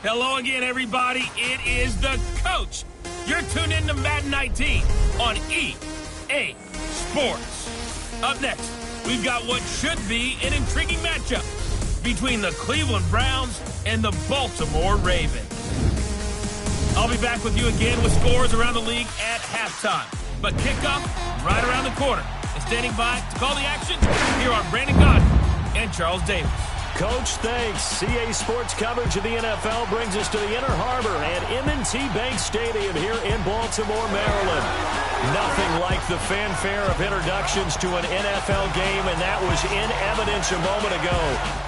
Hello again, everybody. It is the coach. You're tuned in to Madden 19 on EA Sports. Up next, we've got what should be an intriguing matchup between the Cleveland Browns and the Baltimore Ravens. I'll be back with you again with scores around the league at halftime. But kickoff right around the corner. And standing by to call the action, here are Brandon Gaudin and Charles Davis. Coach, thanks. CA Sports coverage of the NFL brings us to the Inner Harbor at M&T Bank Stadium here in Baltimore, Maryland. Nothing like the fanfare of introductions to an NFL game, and that was in evidence a moment ago.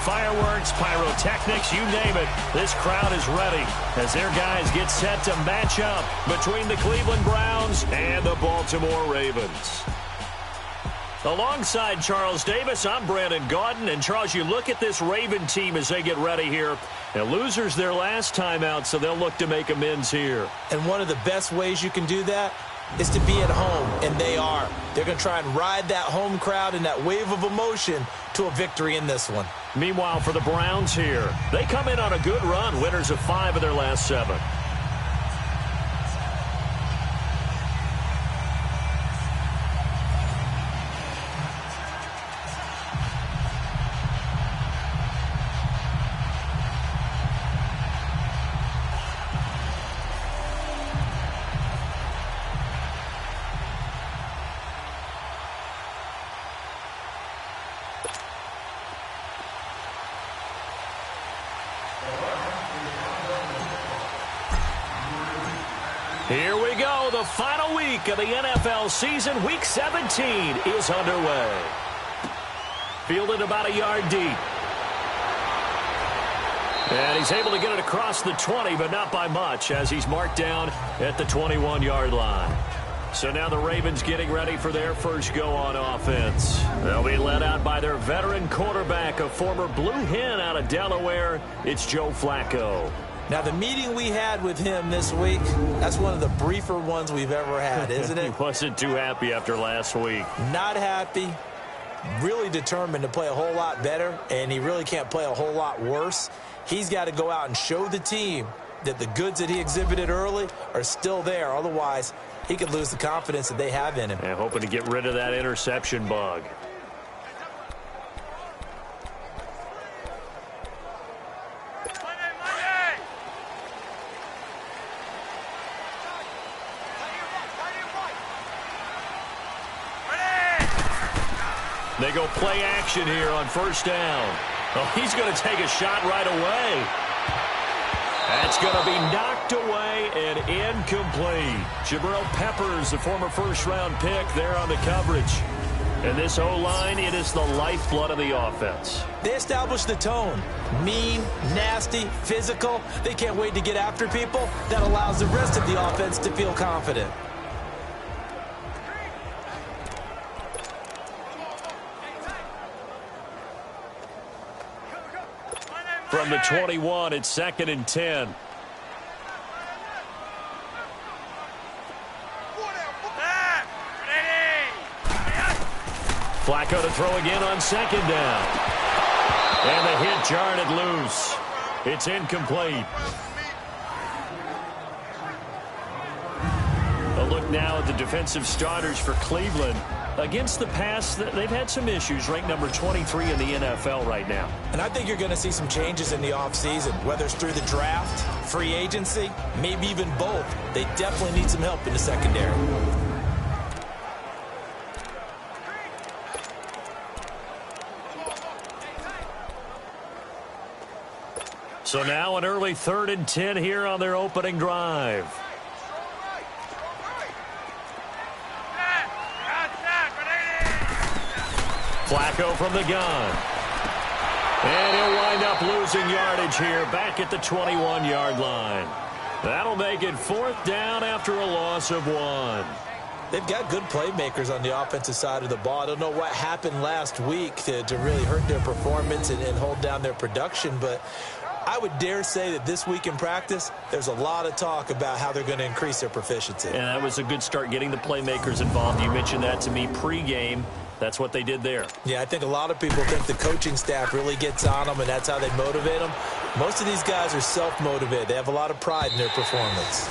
Fireworks, pyrotechnics, you name it. This crowd is ready as their guys get set to match up between the Cleveland Browns and the Baltimore Ravens. Alongside Charles Davis, I'm Brandon Gaudin. And, Charles, you look at this Raven team as they get ready here. And losers their last time out, so they'll look to make amends here. And one of the best ways you can do that is to be at home, and they are. They're going to try and ride that home crowd and that wave of emotion to a victory in this one. Meanwhile, for the Browns here, they come in on a good run, winners of 5 of their last 7. Here we go. The final week of the NFL season. Week 17 is underway. Fielded about a yard deep. And he's able to get it across the 20, but not by much, as he's marked down at the 21-yard line. So now the Ravens getting ready for their first go on offense. They'll be led out by their veteran quarterback, a former Blue Hen out of Delaware. It's Joe Flacco. Now, the meeting we had with him this week, that's one of the briefer ones we've ever had, isn't it? He wasn't too happy after last week. Not happy. Really determined to play a whole lot better, and he really can't play a whole lot worse. He's got to go out and show the team that the goods that he exhibited early are still there. Otherwise, he could lose the confidence that they have in him. And hoping to get rid of that interception bug. They go play action here on first down. Oh, he's going to take a shot right away. That's going to be knocked away and incomplete. Jabril Peppers, the former first-round pick, there on the coverage. And this O-line, it is the lifeblood of the offense. They established the tone. Mean, nasty, physical. They can't wait to get after people. That allows the rest of the offense to feel confident. From the 21, it's 2nd and 10. Flacco to throw again on second down. And the hit jarred it loose. It's incomplete. A look now at the defensive starters for Cleveland. Against the pass, they've had some issues, ranked number 23 in the NFL right now. And I think you're going to see some changes in the offseason, whether it's through the draft, free agency, maybe even both. They definitely need some help in the secondary. So now an early 3rd and 10 here on their opening drive. Flacco from the gun. And he'll wind up losing yardage here back at the 21-yard line. That'll make it 4th down after a loss of 1. They've got good playmakers on the offensive side of the ball. I don't know what happened last week to really hurt their performance and hold down their production, but I would dare say that this week in practice, there's a lot of talk about how they're going to increase their proficiency. And that was a good start getting the playmakers involved. You mentioned that to me pregame. That's what they did there. Yeah, I think a lot of people think the coaching staff really gets on them, and that's how they motivate them. Most of these guys are self-motivated. They have a lot of pride in their performance.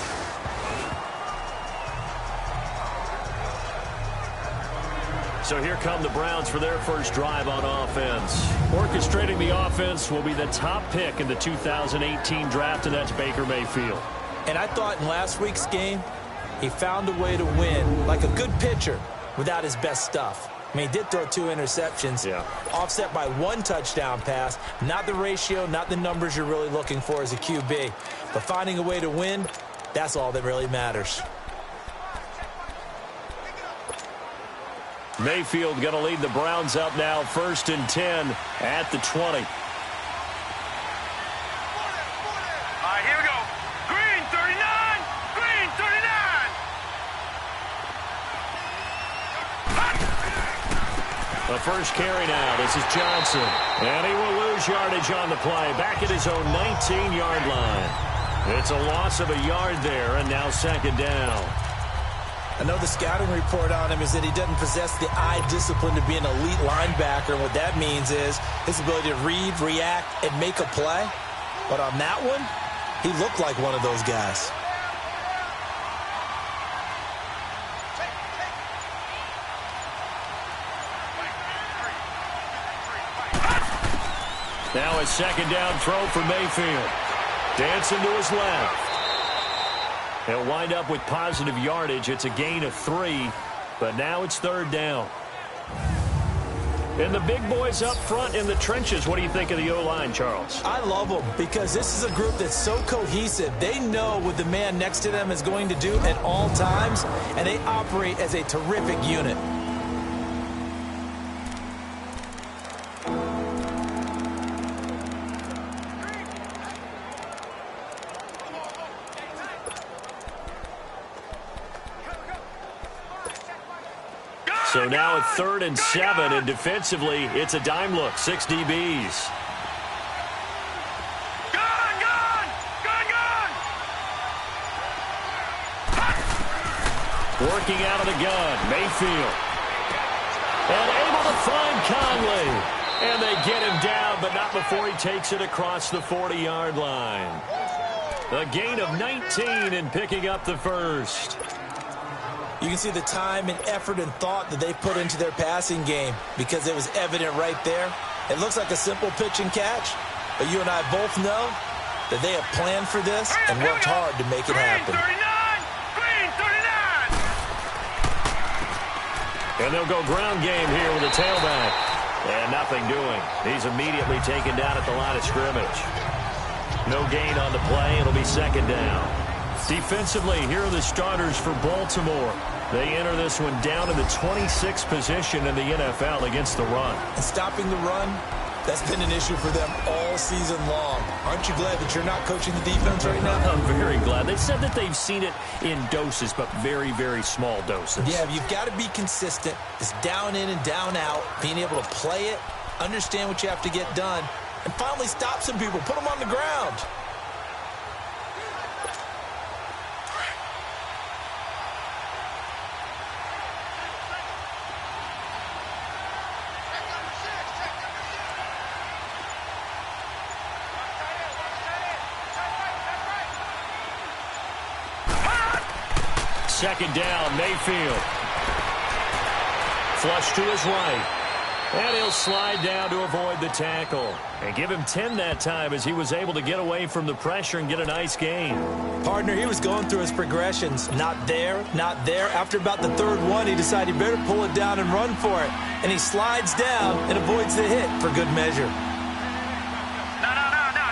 So here come the Browns for their first drive on offense. Orchestrating the offense will be the top pick in the 2018 draft, and that's Baker Mayfield. And I thought in last week's game, he found a way to win like a good pitcher without his best stuff. I mean, he did throw 2 interceptions, offset by 1 touchdown pass. Not the ratio, not the numbers you're really looking for as a QB. But finding a way to win, that's all that really matters. Mayfield going to lead the Browns up now, 1st and 10 at the 20. Here we go. Green 39. Green 39. The first carry now. This is Johnson. And he will lose yardage on the play. Back at his own 19-yard line. It's a loss of a yard there, and now 2nd down. I know the scouting report on him is that he doesn't possess the eye discipline to be an elite linebacker. And what that means is his ability to read, react, and make a play. But on that one, he looked like one of those guys. Now a 2nd down throw for Mayfield. Dancing to his left. He'll wind up with positive yardage. It's a gain of 3, but now it's 3rd down. And the big boys up front in the trenches. What do you think of the O-line, Charles? I love them because this is a group that's so cohesive. They know what the man next to them is going to do at all times, and they operate as a terrific unit. So now at 3rd and 7, and defensively, it's a dime look. 6 DBs. Working out of the gun, Mayfield. And able to find Conley. And they get him down, but not before he takes it across the 40-yard line. A gain of 19 and picking up the first. You can see the time and effort and thought that they put into their passing game because it was evident right there. It looks like a simple pitch and catch, but you and I both know that they have planned for this and worked hard to make it happen. Green 39. And they'll go ground game here with a tailback. And nothing doing. He's immediately taken down at the line of scrimmage. No gain on the play. It'll be 2nd down. Defensively, here are the starters for Baltimore. They enter this one down in the 26th position in the NFL against the run. And stopping the run, that's been an issue for them all season long. Aren't you glad that you're not coaching the defense right now? I'm very glad. They said that they've seen it in doses, but very, very small doses. Yeah, you've got to be consistent. It's down in and down out, being able to play it, understand what you have to get done, and finally stop some people, put them on the ground. second down. Mayfield. Flush to his right. And he'll slide down to avoid the tackle. And give him 10 that time as he was able to get away from the pressure and get a nice gain. Partner, he was going through his progressions. Not there, not there. After about the third one, he decided he better pull it down and run for it. And he slides down and avoids the hit for good measure. No,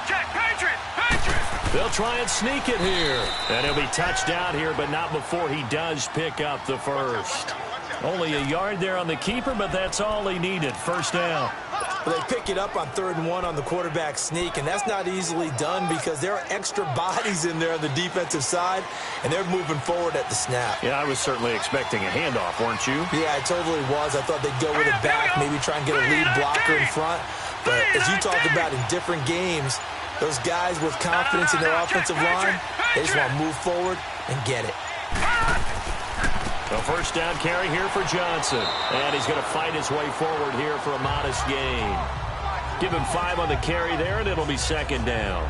check, Patriots! They'll try and sneak it here. And he'll be touched down here, but not before he does pick up the first. Only a yard there on the keeper, but that's all he needed. First down. Well, they pick it up on 3rd and 1 on the quarterback sneak, and that's not easily done because there are extra bodies in there on the defensive side, and they're moving forward at the snap. Yeah, I was certainly expecting a handoff, weren't you? Yeah, I totally was. I thought they'd go with it back, maybe try and get a lead blocker in front. But as you talked about in different games, those guys with confidence in their offensive line, they just want to move forward and get it. A first down carry here for Johnson. And he's going to fight his way forward here for a modest gain. Give him 5 on the carry there, and it'll be second down.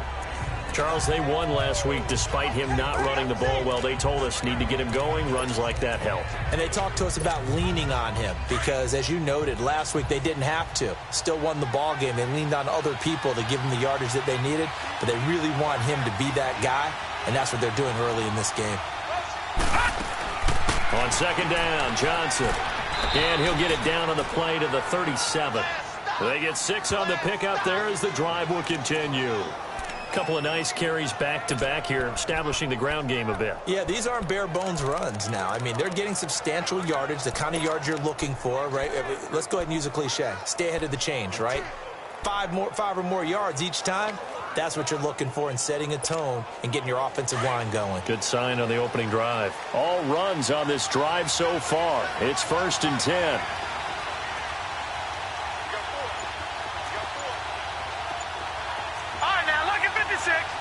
Charles, they won last week despite him not running the ball well. They told us need to get him going. Runs like that help. And they talked to us about leaning on him because, as you noted, last week they didn't have to. Still won the ball game. They leaned on other people to give them the yardage that they needed, but they really want him to be that guy, and that's what they're doing early in this game. On second down, Johnson. And he'll get it down on the play to the 37. They get 6 on the pickup there as the drive will continue. Couple of nice carries back-to-back here, establishing the ground game a bit. Yeah, these aren't bare-bones runs now. I mean, they're getting substantial yardage, the kind of yards you're looking for, right? Let's go ahead and use a cliche. Stay ahead of the change, right? 5 or more yards each time. That's what you're looking for in setting a tone and getting your offensive line going. Good sign on the opening drive. All runs on this drive so far. It's 1st and 10.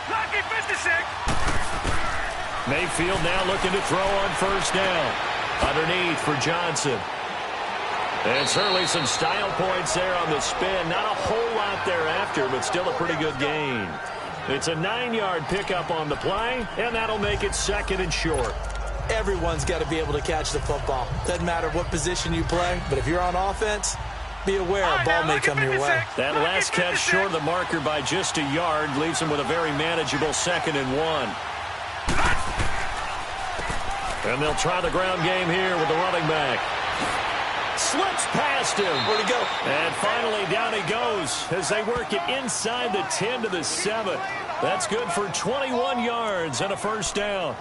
Lucky 56. Mayfield now looking to throw on first down. Underneath for Johnson. And certainly some style points there on the spin. Not a whole lot thereafter, but still a pretty good gain. It's a 9-yard pickup on the play, and that'll make it 2nd and short. Everyone's got to be able to catch the football. Doesn't matter what position you play, but if you're on offense, be aware a ball may come your way. That last catch short of the marker by just a yard leaves him with a very manageable 2nd and 1. And they'll try the ground game here with the running back. Slips past him. Where'd he go? And finally down he goes as they work it inside the 10 to the 7. That's good for 21 yards and a first down.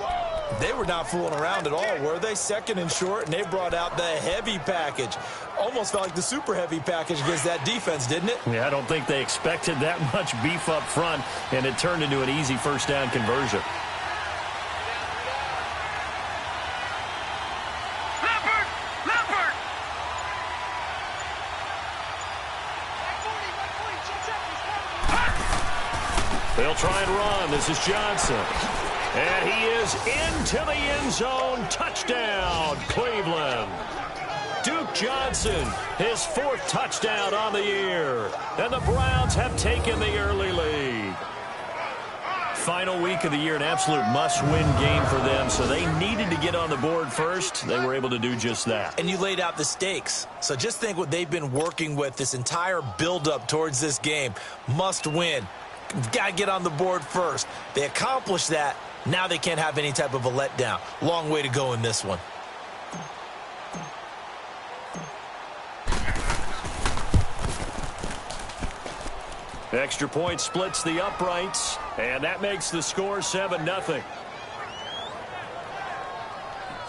They were not fooling around at all, were they? 2nd and short, and they brought out the heavy package. Almost felt like the super heavy package against that defense, didn't it? Yeah, I don't think they expected that much beef up front, and it turned into an easy first down conversion. They'll try and run. This is Johnson. And he is into the end zone. Touchdown, Cleveland. Duke Johnson, his 4th touchdown on the year. And the Browns have taken the early lead. Final week of the year, an absolute must-win game for them, so they needed to get on the board first. They were able to do just that. And you laid out the stakes. So just think what they've been working with this entire build-up towards this game. Must win. Got to get on the board first. They accomplished that. Now they can't have any type of a letdown. Long way to go in this one. Extra point splits the uprights, and that makes the score 7-0.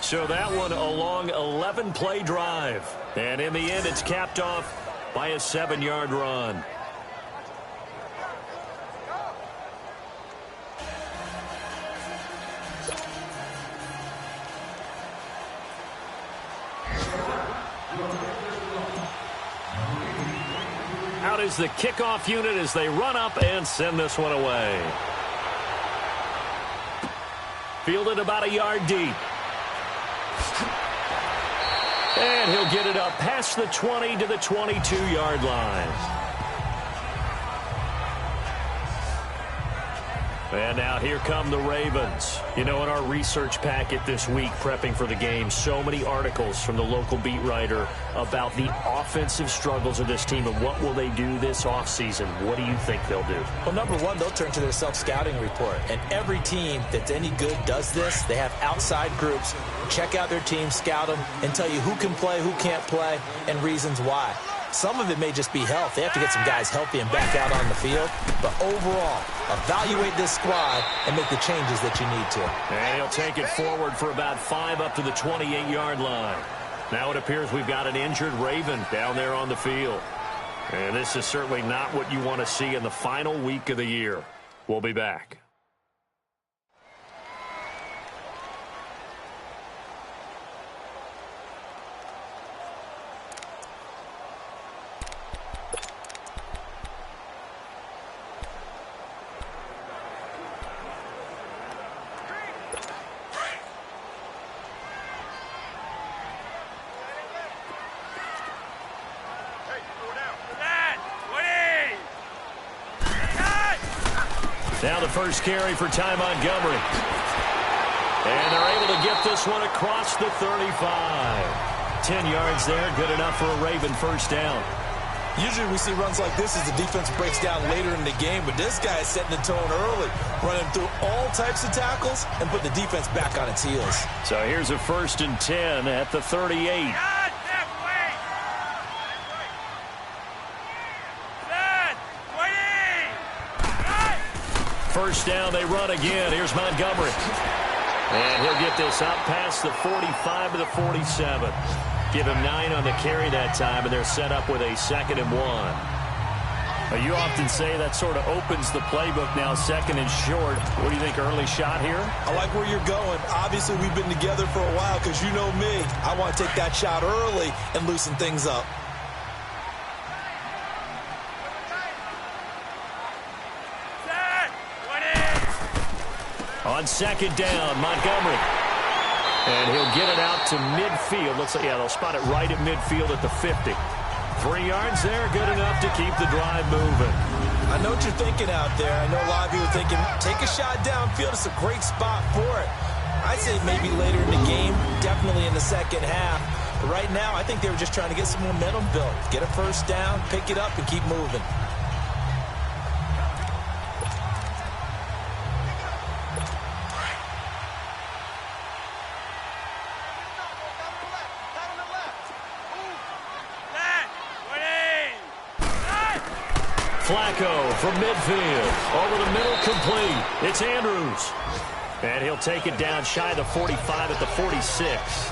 So that one a long 11-play drive. And in the end, it's capped off by a 7-yard run. Out is the kickoff unit as they run up and send this one away. Fielded about a yard deep. And he'll get it up past the 20 to the 22-yard line. And now here come the Ravens. You know, in our research packet this week, prepping for the game, so many articles from the local beat writer about the offensive struggles of this team and what will they do this offseason. What do you think they'll do? Well, number one, they'll turn to their self-scouting report. And every team that's any good does this. They have outside groups. Check out their team, scout them, and tell you who can play, who can't play, and reasons why. Some of it may just be health. They have to get some guys healthy and back out on the field. But overall, evaluate this squad and make the changes that you need to. And he'll take it forward for about 5 up to the 28-yard line. Now it appears we've got an injured Raven down there on the field. And this is certainly not what you want to see in the final week of the year. We'll be back. Now the first carry for Ty Montgomery. And they're able to get this one across the 35. 10 yards there, good enough for a Raven first down. Usually we see runs like this as the defense breaks down later in the game, but this guy is setting the tone early, running through all types of tackles and put the defense back on its heels. So here's a 1st and 10 at the 38. First down, they run again. Here's Montgomery. And he'll get this up past the 45 to the 47. Give him 9 on the carry that time, and they're set up with a 2nd and 1. Now, you often say that sort of opens the playbook now, 2nd and short. What do you think, early shot here? I like where you're going. Obviously, we've been together for a while because you know me. I want to take that shot early and loosen things up. On 2nd down, Montgomery. And he'll get it out to midfield. Looks like, yeah, they'll spot it right at midfield at the 50. 3 yards there, good enough to keep the drive moving. I know what you're thinking out there. I know a lot of you are thinking, take a shot downfield. It's a great spot for it. I'd say maybe later in the game, definitely in the second half. But right now, I think they were just trying to get some momentum built. Get a first down, pick it up, and keep moving. Flacco from midfield. Over the middle, complete. It's Andrews. And he'll take it down shy of the 45 at the 46.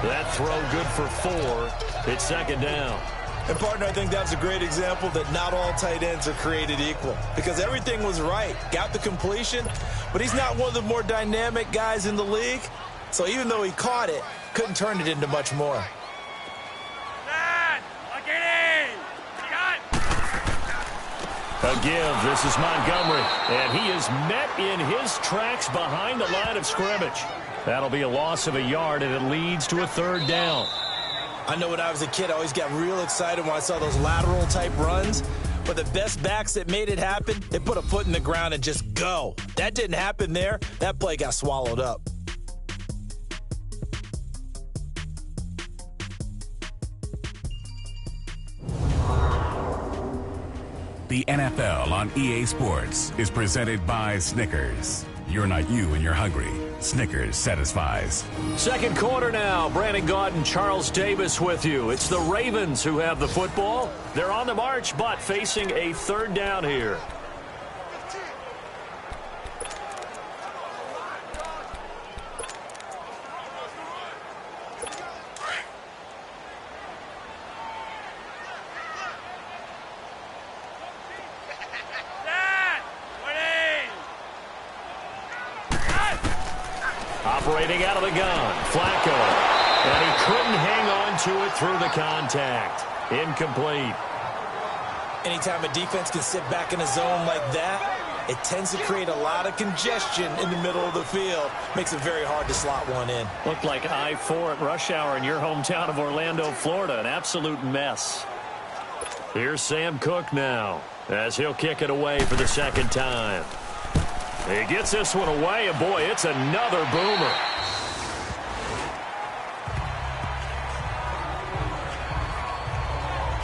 That throw good for 4. It's 2nd down. And, partner, I think that's a great example that not all tight ends are created equal. Because everything was right. Got the completion, but he's not one of the more dynamic guys in the league. So even though he caught it, couldn't turn it into much more. A give. This is Montgomery. And he is met in his tracks behind the line of scrimmage. That'll be a loss of a yard, and it leads to a 3rd down. I know when I was a kid, I always got real excited when I saw those lateral-type runs. But the best backs that made it happen, they put a foot in the ground and just go. That didn't happen there. That play got swallowed up. The NFL on EA Sports is presented by Snickers. You're not you when you're hungry. Snickers satisfies. 2nd quarter now. Brandon Gaudin and Charles Davis with you. It's the Ravens who have the football. They're on the march, but facing a 3rd down here. Operating out of the gun, Flacco. And he couldn't hang on to it through the contact. Incomplete. Anytime a defense can sit back in a zone like that, it tends to create a lot of congestion in the middle of the field. Makes it very hard to slot one in. Looked like I-4 at rush hour in your hometown of Orlando, Florida. An absolute mess. Here's Sam Cook now, as he'll kick it away for the 2nd time. He gets this one away, and boy, it's another boomer.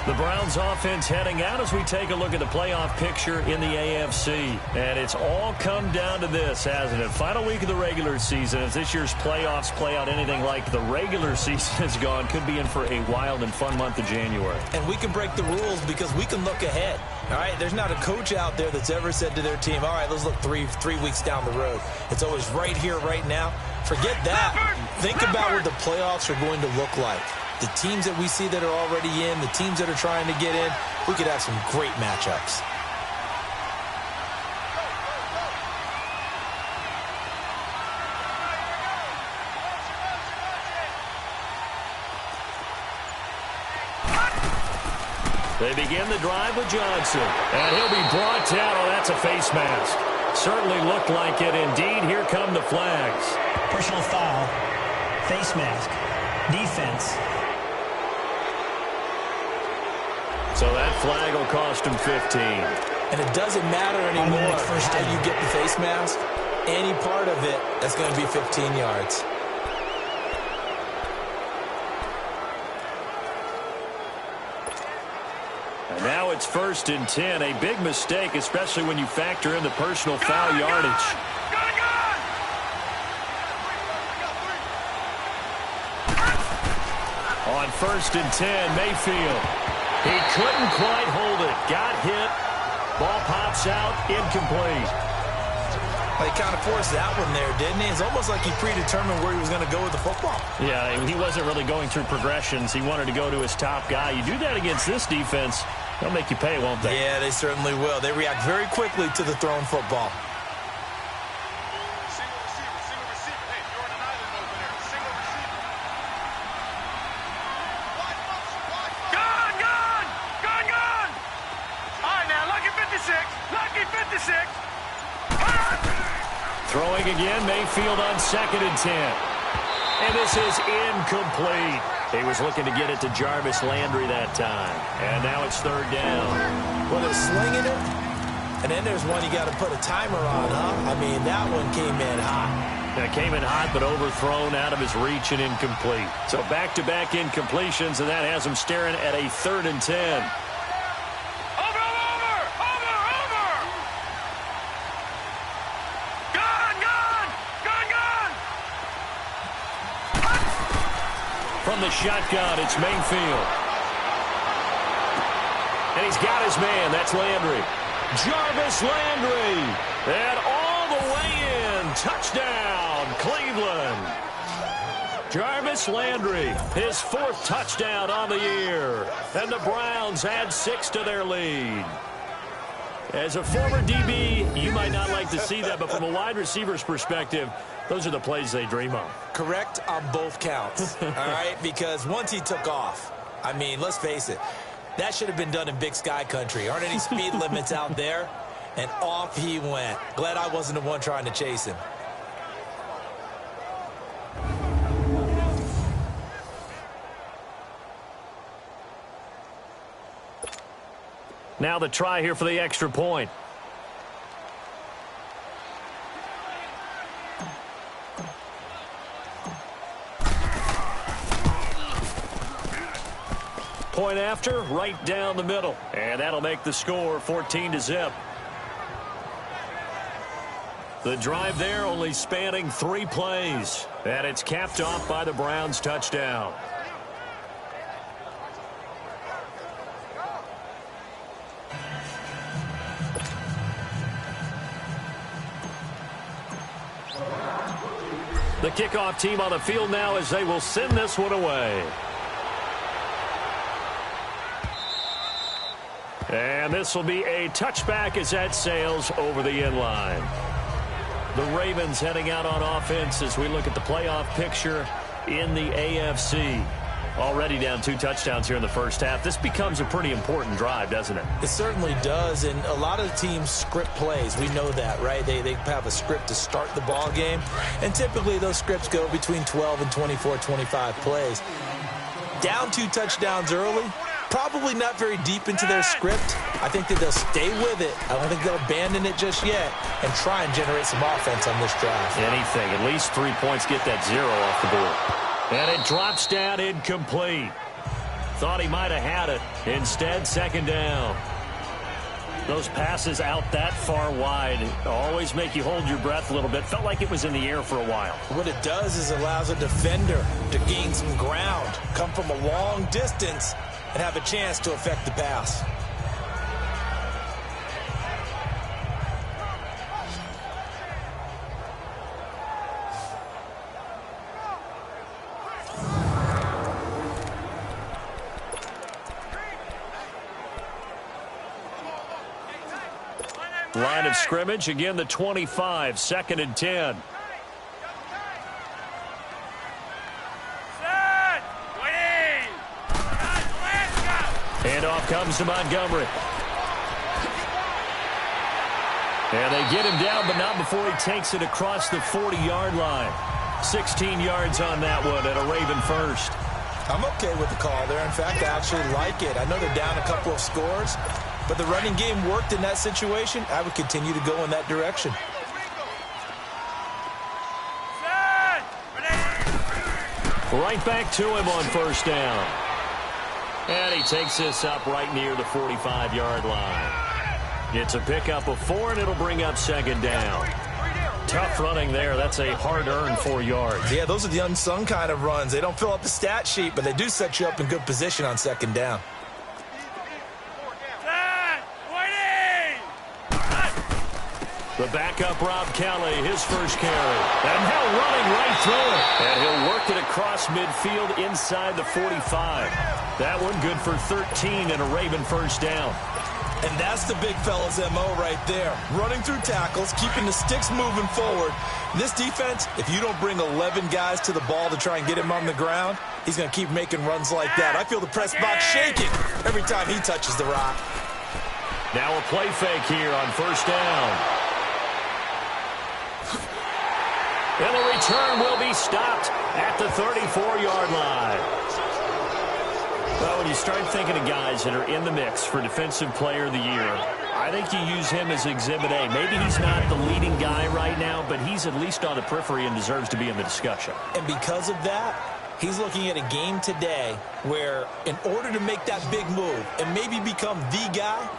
The Browns offense heading out as we take a look at the playoff picture in the AFC. And it's all come down to this, hasn't it? Final week of the regular season. If this year's playoffs play out anything like the regular season has gone, could be in for a wild and fun month of January. And we can break the rules because we can look ahead. All right, there's not a coach out there that's ever said to their team, all right, let's look three weeks down the road. It's always right here, right now. Forget that. Think about what the playoffs are going to look like. The teams that we see that are already in, the teams that are trying to get in, we could have some great matchups. They begin the drive with Johnson. And he'll be brought down. Oh, that's a face mask. Certainly looked like it. Indeed, here come the flags. Personal foul, face mask, defense. So that flag will cost him 15. And it doesn't matter anymore how you get the face mask. Any part of it, that's going to be 15 yards. And now it's 1st and 10. A big mistake, especially when you factor in the personal foul yardage. On 1st and 10, Mayfield. He couldn't quite hold it. Got hit. Ball pops out. Incomplete. Well, he kind of forced that one there, didn't he? It's almost like he predetermined where he was going to go with the football. Yeah, he wasn't really going through progressions. He wanted to go to his top guy. You do that against this defense, they'll make you pay, won't they? Yeah, they certainly will. They react very quickly to the thrown football. Throwing again, Mayfield on 2nd and 10. And this is incomplete. He was looking to get it to Jarvis Landry that time. And now it's 3rd down. Well, they're slinging it. And then there's one you got to put a timer on, huh? I mean, that one came in hot. That came in hot, but overthrown, out of his reach and incomplete. So back-to-back incompletions, and that has him staring at a 3rd and 10. From the shotgun, it's Mayfield. And he's got his man. That's Landry. Jarvis Landry. And all the way in. Touchdown, Cleveland. Jarvis Landry, his 4th touchdown on the year. And the Browns add 6 to their lead. As a former DB, you might not like to see that, but from a wide receiver's perspective, those are the plays they dream of. Correct on both counts, all right? Because once he took off, I mean, let's face it, that should have been done in Big Sky country. Aren't any speed limits out there? And off he went. Glad I wasn't the one trying to chase him. Now the try here for the extra point. Point after, right down the middle. And that'll make the score 14-0. The drive there only spanning 3 plays. And it's capped off by the Browns' touchdown. The kickoff team on the field now as they will send this one away. And this will be a touchback as that sails over the end line. The Ravens heading out on offense as we look at the playoff picture in the AFC. Already down 2 touchdowns here in the first half. This becomes a pretty important drive, doesn't it? It certainly does, and a lot of teams script plays. We know that, right? They have a script to start the ball game, and typically those scripts go between 12 and 24, 25 plays. Down 2 touchdowns early, probably not very deep into their script, I think that they'll stay with it. I don't think they'll abandon it just yet and try and generate some offense on this drive. Anything. At least 3 points, get that 0 off the board. And it drops down incomplete. Thought he might have had it. Instead, second down. Those passes out that far wide always make you hold your breath a little bit. Felt like it was in the air for a while. What it does is allows a defender to gain some ground, come from a long distance, and have a chance to affect the pass. Line of scrimmage, again the 25, 2nd and 10. Handoff comes to Montgomery. And they get him down, but not before he takes it across the 40-yard line. 16 yards on that one and a Raven first. I'm okay with the call there. In fact, I actually like it. I know they're down a couple of scores, but the running game worked in that situation. I would continue to go in that direction. Right back to him on first down. And he takes this up right near the 45-yard line. It's a pickup of 4, and it'll bring up second down. Tough running there. That's a hard-earned 4 yards. Yeah, those are the unsung kind of runs. They don't fill up the stat sheet, but they do set you up in good position on second down. The backup, Rob Kelly, his first carry. And now running right through it. And he'll work it across midfield inside the 45. That one good for 13 and a Raven first down. And that's the big fella's MO right there. Running through tackles, keeping the sticks moving forward. This defense, if you don't bring 11 guys to the ball to try and get him on the ground, he's going to keep making runs like that. I feel the press box shaking every time he touches the rock. Now a play fake here on first down. And the return will be stopped at the 34-yard line. Well, when you start thinking of guys that are in the mix for Defensive Player of the Year, I think you use him as Exhibit A. Maybe he's not the leading guy right now, but he's at least on the periphery and deserves to be in the discussion. And because of that, he's looking at a game today where in order to make that big move and maybe become the guy,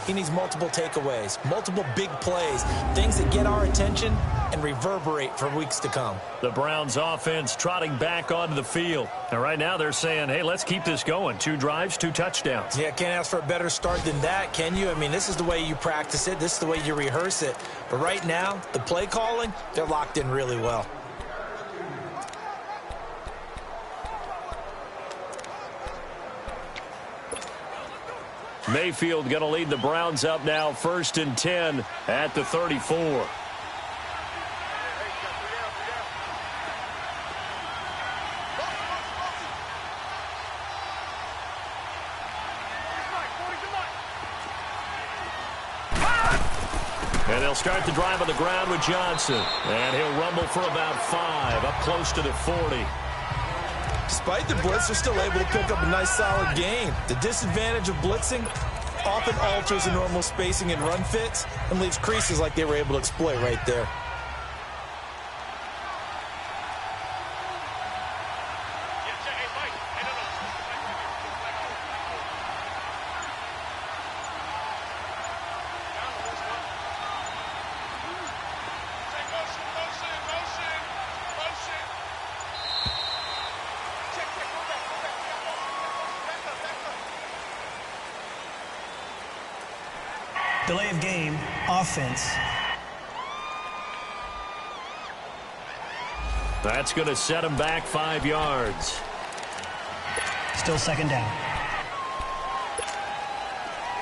he needs multiple takeaways, multiple big plays, things that get our attention and reverberate for weeks to come. The Browns offense trotting back onto the field. And right now they're saying, hey, let's keep this going. 2 drives, 2 touchdowns. Yeah, can't ask for a better start than that, can you? I mean, this is the way you practice it. This is the way you rehearse it. But right now, the play calling, they're locked in really well. Mayfield going to lead the Browns up now, 1st and 10 at the 34. And they'll start the drive on the ground with Johnson. And he'll rumble for about 5, up close to the 40. Despite the blitz, they're still able to pick up a nice solid gain. The disadvantage of blitzing often alters the normal spacing and run fits and leaves creases like they were able to exploit right there. Delay of game, offense. That's going to set him back 5 yards. Still second down.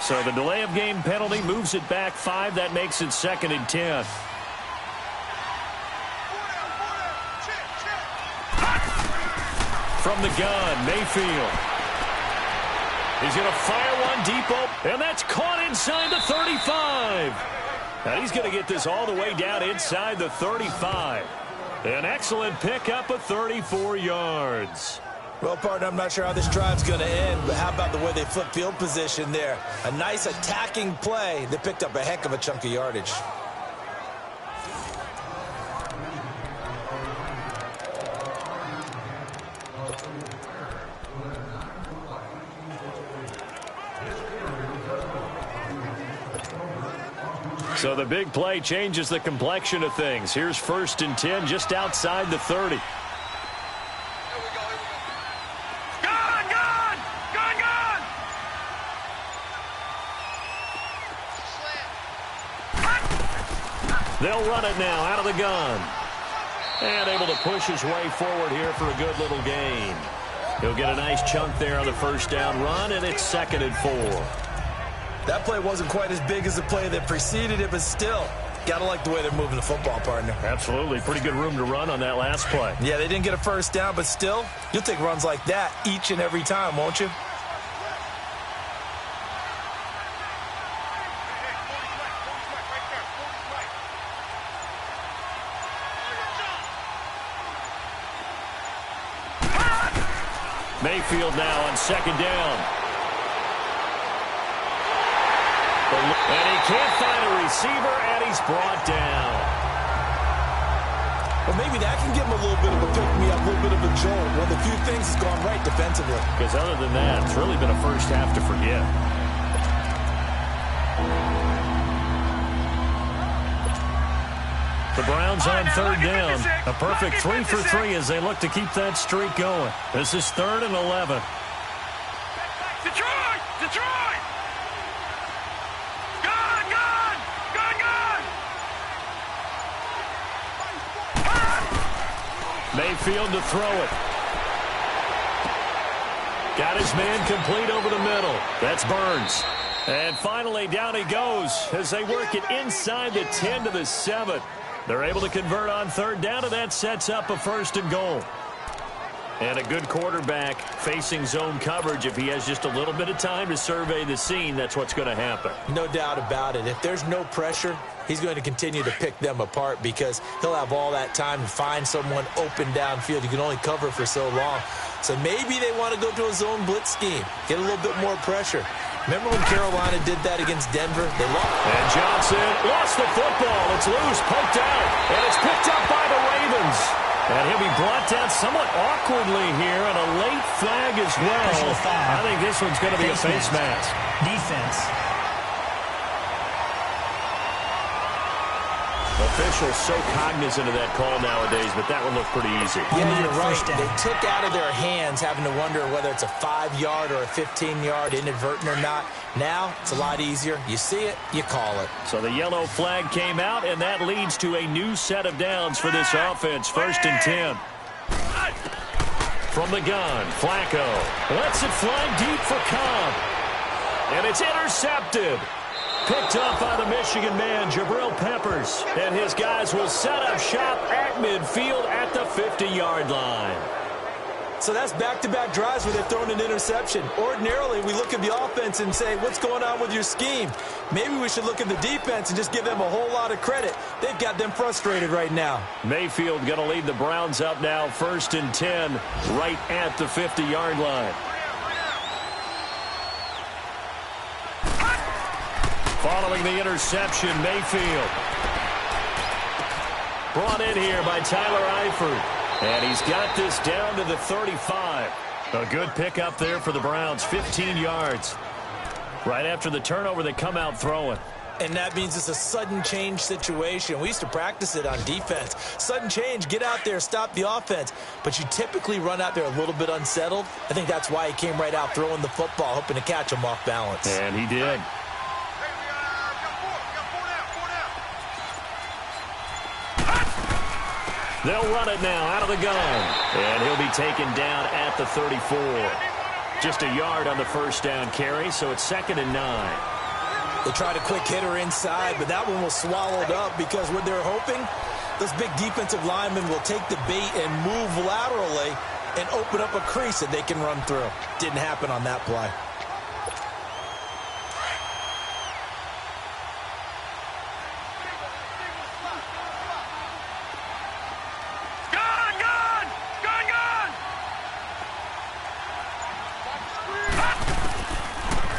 So the delay of game penalty moves it back 5. That makes it 2nd and 10. From the gun, Mayfield. He's going to fire one deep open, and that's caught inside the 35. And he's going to get this all the way down inside the 35. An excellent pickup of 34 yards. Well, partner, I'm not sure how this drive's going to end, but how about the way they flip field position there? A nice attacking play that picked up a heck of a chunk of yardage. So the big play changes the complexion of things. Here's 1st and 10 just outside the 30. They'll run it now out of the gun. And able to push his way forward here for a good little gain. He'll get a nice chunk there on the 1st down run, and it's 2nd and 4. That play wasn't quite as big as the play that preceded it, but still, got to like the way they're moving the football, partner. Absolutely. Pretty good room to run on that last play. Yeah, they didn't get a 1st down, but still, you'll take runs like that each and every time, won't you? Mayfield now on 2nd down. And he can't find a receiver, and he's brought down. Well, maybe that can give him a little bit of a pick-me-up, a little bit of a jolt. One of the few things that's gone right defensively. Because other than that, it's really been a first half to forget. The Browns on 3rd down. A perfect 3 for 3 as they look to keep that streak going. This is 3rd and 11. Detroit! Detroit! Gun! Gun! Gun! Gun! Mayfield to throw it. Got his man complete over the middle. That's Burns. And finally down he goes as they work it inside the 10 to the 7. They're able to convert on 3rd down, and that sets up a 1st and goal. And a good quarterback facing zone coverage. If he has just a little bit of time to survey the scene, that's what's going to happen. No doubt about it. If there's no pressure, he's going to continue to pick them apart because he'll have all that time to find someone open downfield. You can only cover for so long. So maybe they want to go to a zone blitz scheme, get a little bit more pressure. Remember when Carolina did that against Denver? They lost. And Johnson lost the football. It's loose, poked out, and it's picked up by the Ravens. And he'll be brought down somewhat awkwardly here, and a late flag as well. I think this one's going to be a face mask. Defense. Officials so cognizant of that call nowadays, but that one looked pretty easy. Yeah, you're right. They took out of their hands having to wonder whether it's a 5-yard or a 15-yard, inadvertent or not. Now, it's a lot easier. You see it, you call it. So the yellow flag came out, and that leads to a new set of downs for this offense. 1st and 10. From the gun, Flacco lets it fly deep for Cobb. And it's intercepted. Picked up by the Michigan man, Jabril Peppers. And his guys will set up shop at midfield at the 50-yard line. So that's back-to-back drives where they're throwing an interception. Ordinarily, we look at the offense and say, what's going on with your scheme? Maybe we should look at the defense and just give them a whole lot of credit. They've got them frustrated right now. Mayfield going to lead the Browns up now, 1st and 10, right at the 50-yard line. Following the interception, Mayfield. Brought in here by Tyler Eifert. And he's got this down to the 35. A good pickup there for the Browns, 15 yards. Right after the turnover, they come out throwing. And that means it's a sudden change situation. We used to practice it on defense. Sudden change, get out there, stop the offense. But you typically run out there a little bit unsettled. I think that's why he came right out throwing the football, hoping to catch him off balance. And he did. They'll run it now out of the gun. And he'll be taken down at the 34. Just a yard on the 1st down carry, so it's 2nd and 9. They tried a quick hitter inside, but that one was swallowed up because what they're hoping, those big defensive linemen will take the bait and move laterally and open up a crease that they can run through. Didn't happen on that play.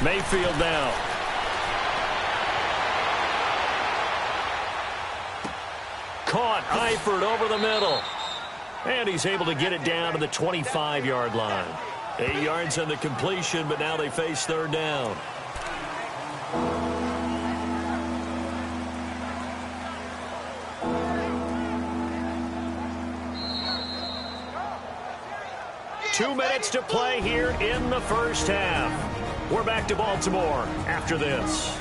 Mayfield now. Caught Eifert over the middle. And he's able to get it down to the 25-yard line. 8 yards on the completion, but now they face third down. Two minutes to play here in the first half. We're back to Baltimore after this.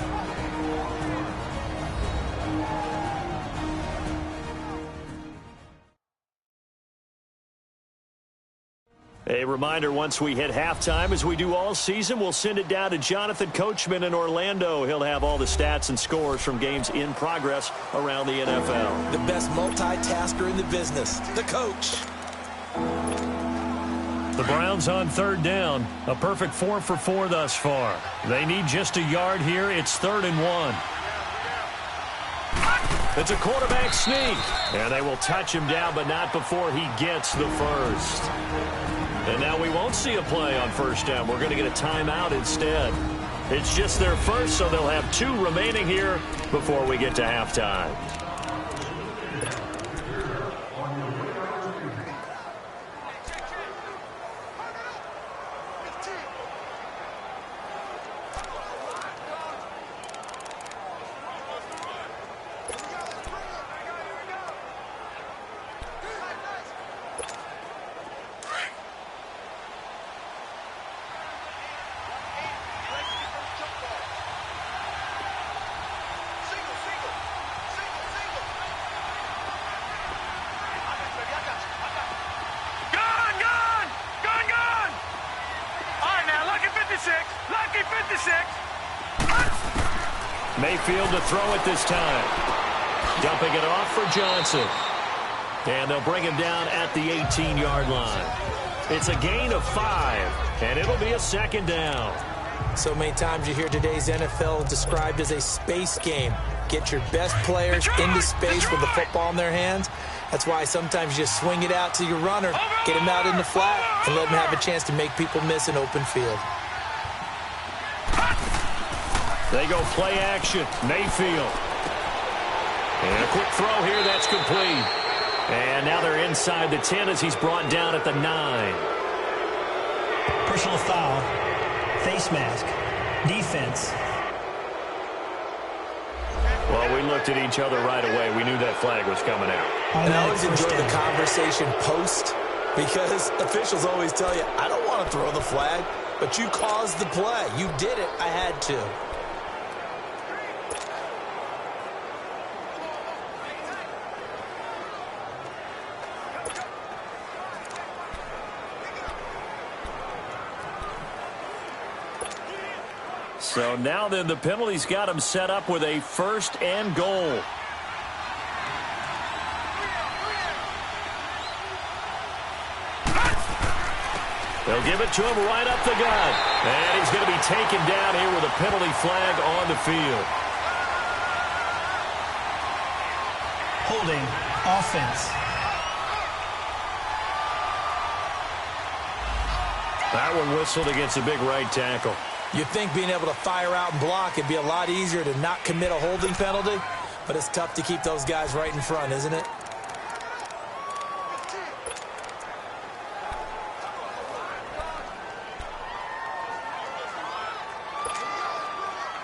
A reminder, once we hit halftime, as we do all season, we'll send it down to Jonathan Coachman in Orlando. He'll have all the stats and scores from games in progress around the NFL. The best multitasker in the business, the coach. The Browns on third down. A perfect 4 for 4 thus far. They need just a yard here. It's 3rd and 1. It's a quarterback sneak. And they will touch him down, but not before he gets the first. And now we won't see a play on first down. We're going to get a timeout instead. It's just their first, so they'll have 2 remaining here before we get to halftime. Mayfield to throw it this time. Dumping it off for Johnson. And they'll bring him down at the 18-yard line. It's a gain of 5, and it'll be a 2nd down. So many times you hear today's NFL described as a space game. Get your best players into space with the football in their hands. That's why sometimes you just swing it out to your runner, get him out in the flat, and let him have a chance to make people miss an open field. They go play action. Mayfield. And a quick throw here. That's complete. And now they're inside the 10 as he's brought down at the 9. Personal foul. Face mask. Defense. Well, we looked at each other right away. We knew that flag was coming out. And I always enjoy the conversation post because officials always tell you, I don't want to throw the flag, but you caused the play. You did it. I had to. So now then the penalty's got him set up with a 1st and goal. They'll give it to him right up the gut. And he's going to be taken down here with a penalty flag on the field. Holding. Offense. That one whistled against a big right tackle. You'd think being able to fire out and block it'd be a lot easier to not commit a holding penalty, but it's tough to keep those guys right in front, isn't it?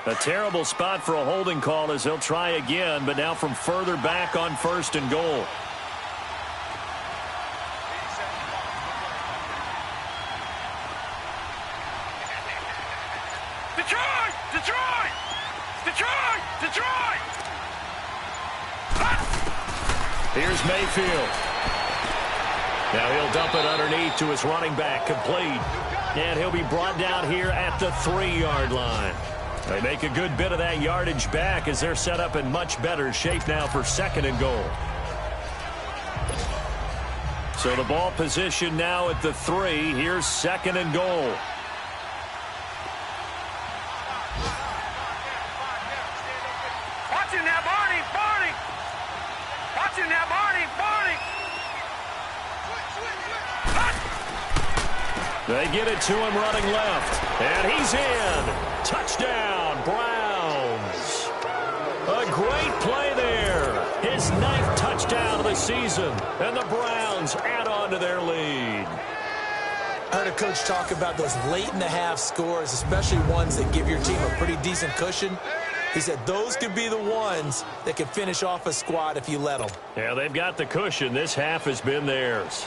A terrible spot for a holding call as they'll try again, but now from further back on 1st and goal. Here's Mayfield. Now he'll dump it underneath to his running back, complete. And he'll be brought down here at the 3-yard line. They make a good bit of that yardage back as they're set up in much better shape now for 2nd and goal. So the ball position now at the 3. Here's 2nd and goal. Watch him now, Barney. Watch him now, Barney. They get it to him running left. And he's in. Touchdown, Browns. A great play there. His 9th touchdown of the season. And the Browns add on to their lead. I heard a coach talk about those late-in-the-half scores, especially ones that give your team a pretty decent cushion. He said those could be the ones that can finish off a squad if you let them. Yeah, they've got the cushion. This half has been theirs.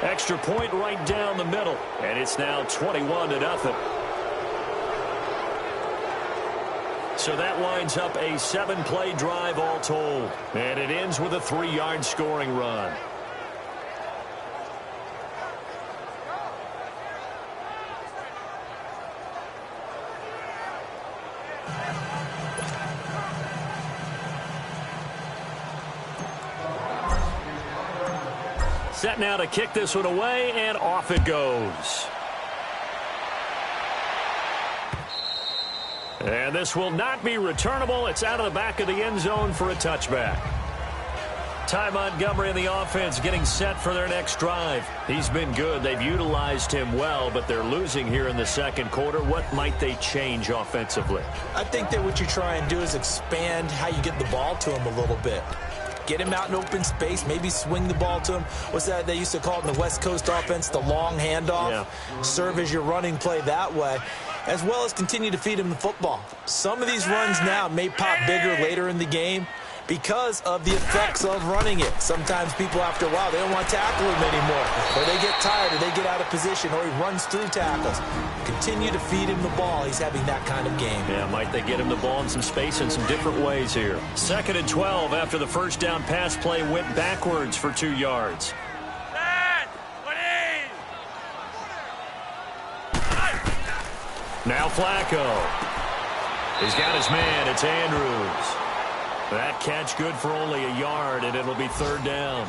Extra point right down the middle, and it's now 21-0. So that winds up a 7-play drive all told, and it ends with a 3-yard scoring run. Set now to kick this one away, and off it goes. And this will not be returnable. It's out of the back of the end zone for a touchback. Ty Montgomery and the offense getting set for their next drive. He's been good. They've utilized him well, but they're losing here in the second quarter. What might they change offensively? I think that what you try and do is expand how you get the ball to him a little bit. Get him out in open space, maybe swing the ball to him. What's that they used to call it in the West Coast offense, the long handoff? Yeah. Serve as your running play that way, as well as continue to feed him the football. Some of these runs now may pop bigger later in the game because of the effects of running it. Sometimes people, after a while, they don't want to tackle him anymore, or they get tired, or they get out of position, or he runs through tackles. Continue to feed him the ball. He's having that kind of game. Yeah, might they get him the ball in some space in some different ways here. 2nd and 12 after the first down pass play went backwards for 2 yards. Now Flacco. He's got his man. It's Andrews. That catch good for only a yard, and it'll be 3rd down.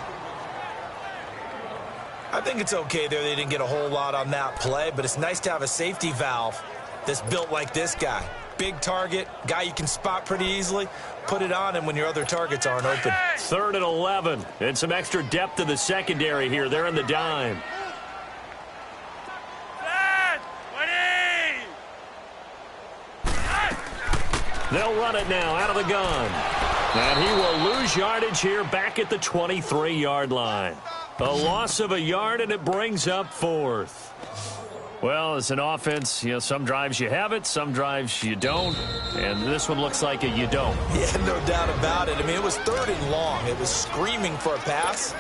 I think it's okay there. They didn't get a whole lot on that play, but it's nice to have a safety valve that's built like this guy. Big target, guy you can spot pretty easily. Put it on him when your other targets aren't open. 3rd and 11, and some extra depth in the secondary here. They're in the dime. They'll run it now out of the gun. And he will lose yardage here back at the 23-yard line. A loss of a yard, and it brings up 4th. Well, as an offense, some drives you have it, some drives you don't. And this one looks like a you don't. Yeah, no doubt about it. I mean, it was 3rd and long. It was screaming for a pass.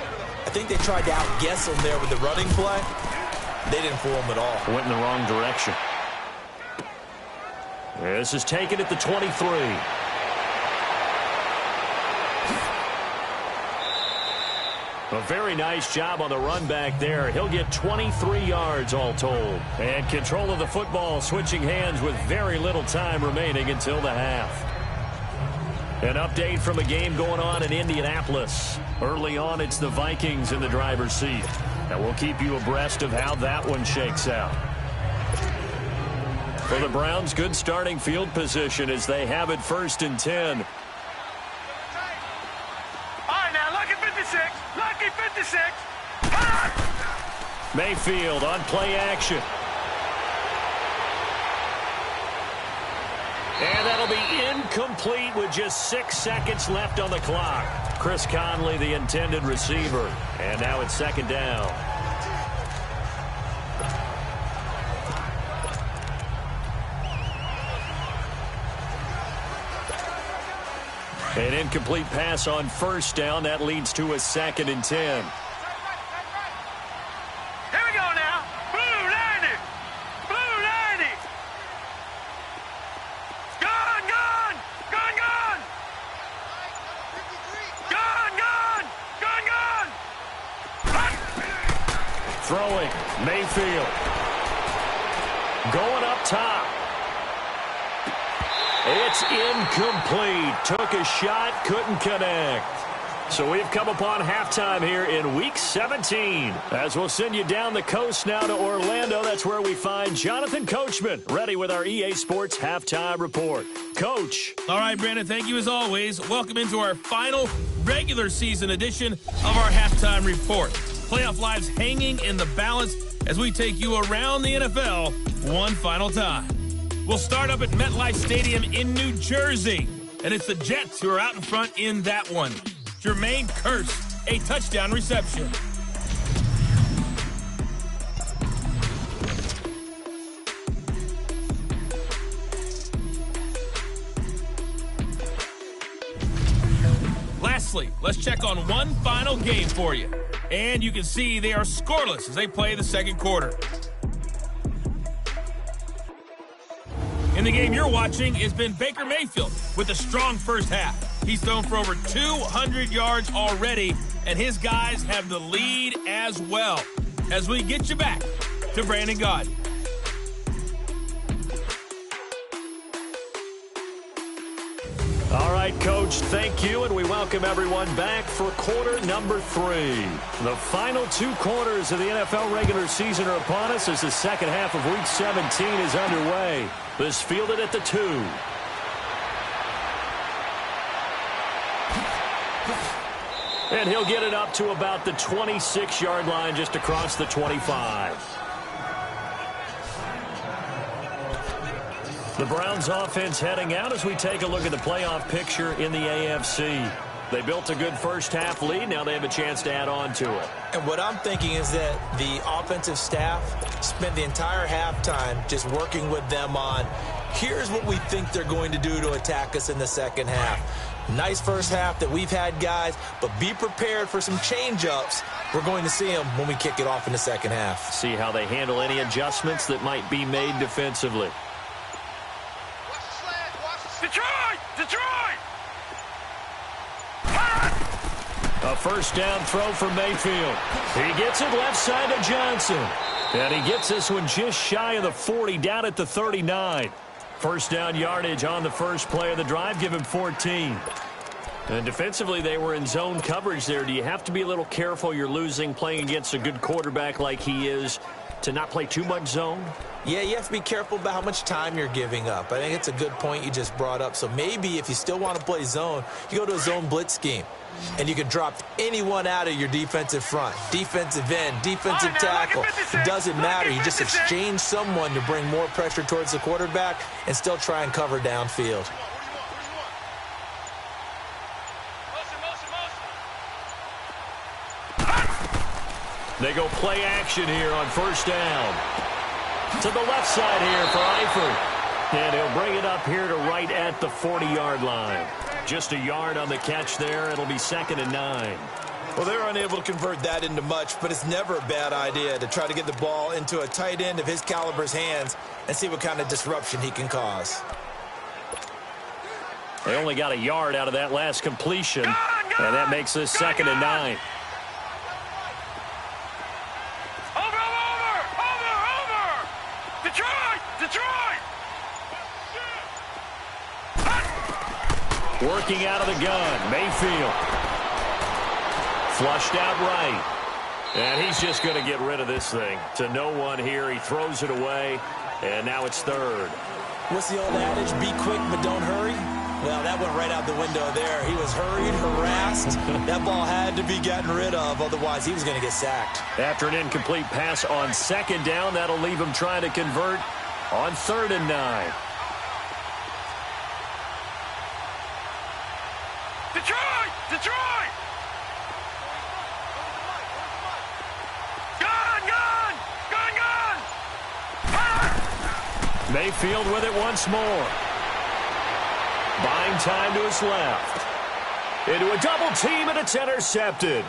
I think they tried to outguess him there with the running play. They didn't fool him at all. Went in the wrong direction. This is taken at the 23. A very nice job on the run back there. He'll get 23 yards all told. And control of the football switching hands with very little time remaining until the half. An update from a game going on in Indianapolis. Early on, it's the Vikings in the driver's seat. And we'll keep you abreast of how that one shakes out. For the Browns, good starting field position as they have it 1st and 10. All right, now, lucky 56. Lucky 56. Mayfield on play action. And that'll be incomplete with just 6 seconds left on the clock. Chris Conley, the intended receiver. And now it's 2nd down. An incomplete pass on 1st down. That leads to a 2nd and 10. Here we go now. Blue 90. Blue 90. Gone, gone. Gone, gone. Gone, gone. Gone, gone. Throwing. Mayfield. Going up top. It's incomplete. Took a shot, couldn't connect. So we've come upon halftime here in Week 17. As we'll send you down the coast now to Orlando, that's where we find Jonathan Coachman, ready with our EA Sports Halftime Report. Coach. All right, Brandon, thank you as always. Welcome into our final regular season edition of our Halftime Report. Playoff lives hanging in the balance as we take you around the NFL one final time. We'll start up at MetLife Stadium in New Jersey, and it's the Jets who are out in front in that one. Jermaine Kearse, a touchdown reception. Lastly, let's check on one final game for you. And you can see they are scoreless as they play the second quarter. In the game you're watching has been Baker Mayfield with a strong first half. He's thrown for over 200 yards already, and his guys have the lead as well. As we get you back to Brandon Gaudin. All right, Coach, thank you, and we welcome everyone back for quarter number 3. The final 2 quarters of the NFL regular season are upon us as the second half of Week 17 is underway. This fielded at the 2. And he'll get it up to about the 26-yard line just across the 25. The Browns offense heading out as we take a look at the playoff picture in the AFC. They built a good first half lead. Now they have a chance to add on to it. And what I'm thinking is that the offensive staff spent the entire halftime just working with them on, here's what we think they're going to do to attack us in the second half. Nice first half that we've had, guys, but be prepared for some change-ups. We're going to see them when we kick it off in the second half. See how they handle any adjustments that might be made defensively. Detroit! Detroit! A first down throw for Mayfield. He gets it left side to Johnson. And he gets this one just shy of the 40, down at the 39. First down yardage on the first play of the drive, give him 14. And defensively, they were in zone coverage there. Do you have to be a little careful you're losing playing against a good quarterback like he is to not play too much zone? Yeah, you have to be careful about how much time you're giving up. I think it's a good point you just brought up. So maybe if you still want to play zone, you go to a zone blitz scheme. And you can drop anyone out of your defensive front. Defensive end, defensive tackle. It doesn't matter. You just exchange someone to bring more pressure towards the quarterback and still try and cover downfield. They go play action here on first down. To the left side here for Eifert. And he'll bring it up here to right at the 40-yard line. Just a yard on the catch there. It'll be 2nd and 9. Well, they're unable to convert that into much, but it's never a bad idea to try to get the ball into a tight end of his caliber's hands and see what kind of disruption he can cause. They only got a yard out of that last completion, and that makes this 2nd and 9. Working out of the gun, Mayfield. Flushed out right. And he's just going to get rid of this thing. To no one here, he throws it away, and now it's 3rd. What's the old adage? Be quick, but don't hurry? Well, that went right out the window there. He was hurried, harassed. That ball had to be gotten rid of, otherwise he was going to get sacked. After an incomplete pass on 2nd down, that'll leave him trying to convert on 3rd and 9. Detroit! Detroit! Gun! Gun! Gun! Gun! Mayfield with it once more. Buying time to his left. Into a double team, and it's intercepted.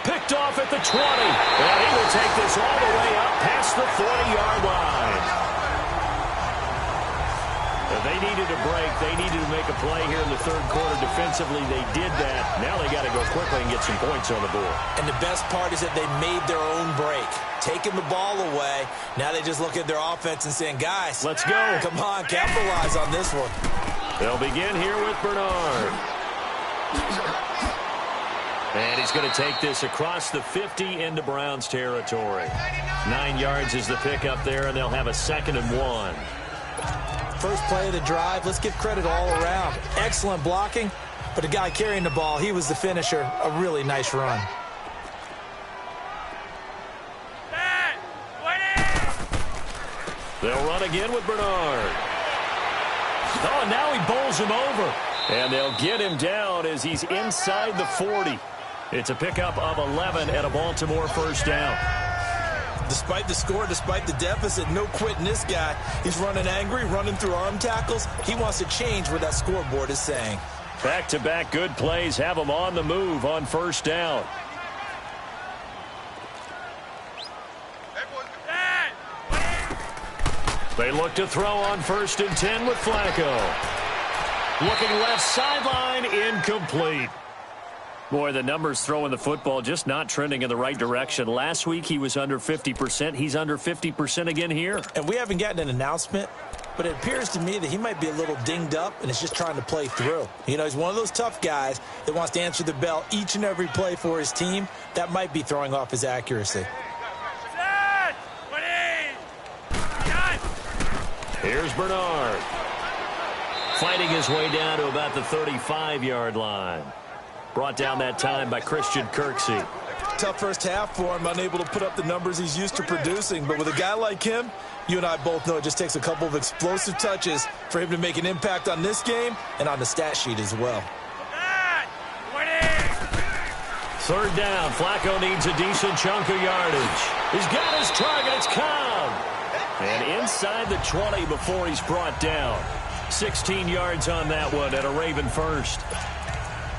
Picked off at the 20. And he will take this all the way up past the 40-yard line. They needed a break. They needed to make a play here in the 3rd quarter. Defensively, they did that. Now they got to go quickly and get some points on the board. And the best part is that they made their own break. Taking the ball away. Now they just look at their offense and saying, guys, let's go. Come on, capitalize on this one. They'll begin here with Bernard. And he's going to take this across the 50 into Browns territory. 9 yards is the pickup there, and they'll have a 2nd and 1. First play of the drive, let's give credit all around. Excellent blocking, but the guy carrying the ball, he was the finisher. A really nice run. They'll run again with Bernard. Oh, and now he bowls him over. And they'll get him down as he's inside the 40. It's a pickup of 11 and a Baltimore first down. Despite the score, despite the deficit, no quitting this guy. He's running angry, running through arm tackles. He wants to change what that scoreboard is saying. Back-to-back good plays have him on the move on first down. They look to throw on 1st and 10 with Flacco. Looking left sideline, incomplete. Boy, the numbers throwing the football just not trending in the right direction. Last week he was under 50%. He's under 50% again here. And we haven't gotten an announcement, but it appears to me that he might be a little dinged up and is just trying to play through. You know, he's one of those tough guys that wants to answer the bell each and every play for his team. That might be throwing off his accuracy. Here's Bernard. Fighting his way down to about the 35-yard line. Brought down that time by Christian Kirksey. Tough first half for him, unable to put up the numbers he's used to producing. But with a guy like him, you and I both know it just takes a couple of explosive touches for him to make an impact on this game and on the stat sheet as well. 3rd down. Flacco needs a decent chunk of yardage. He's got his target. It's Cobb. And inside the 20 before he's brought down. 16 yards on that one at a Raven first.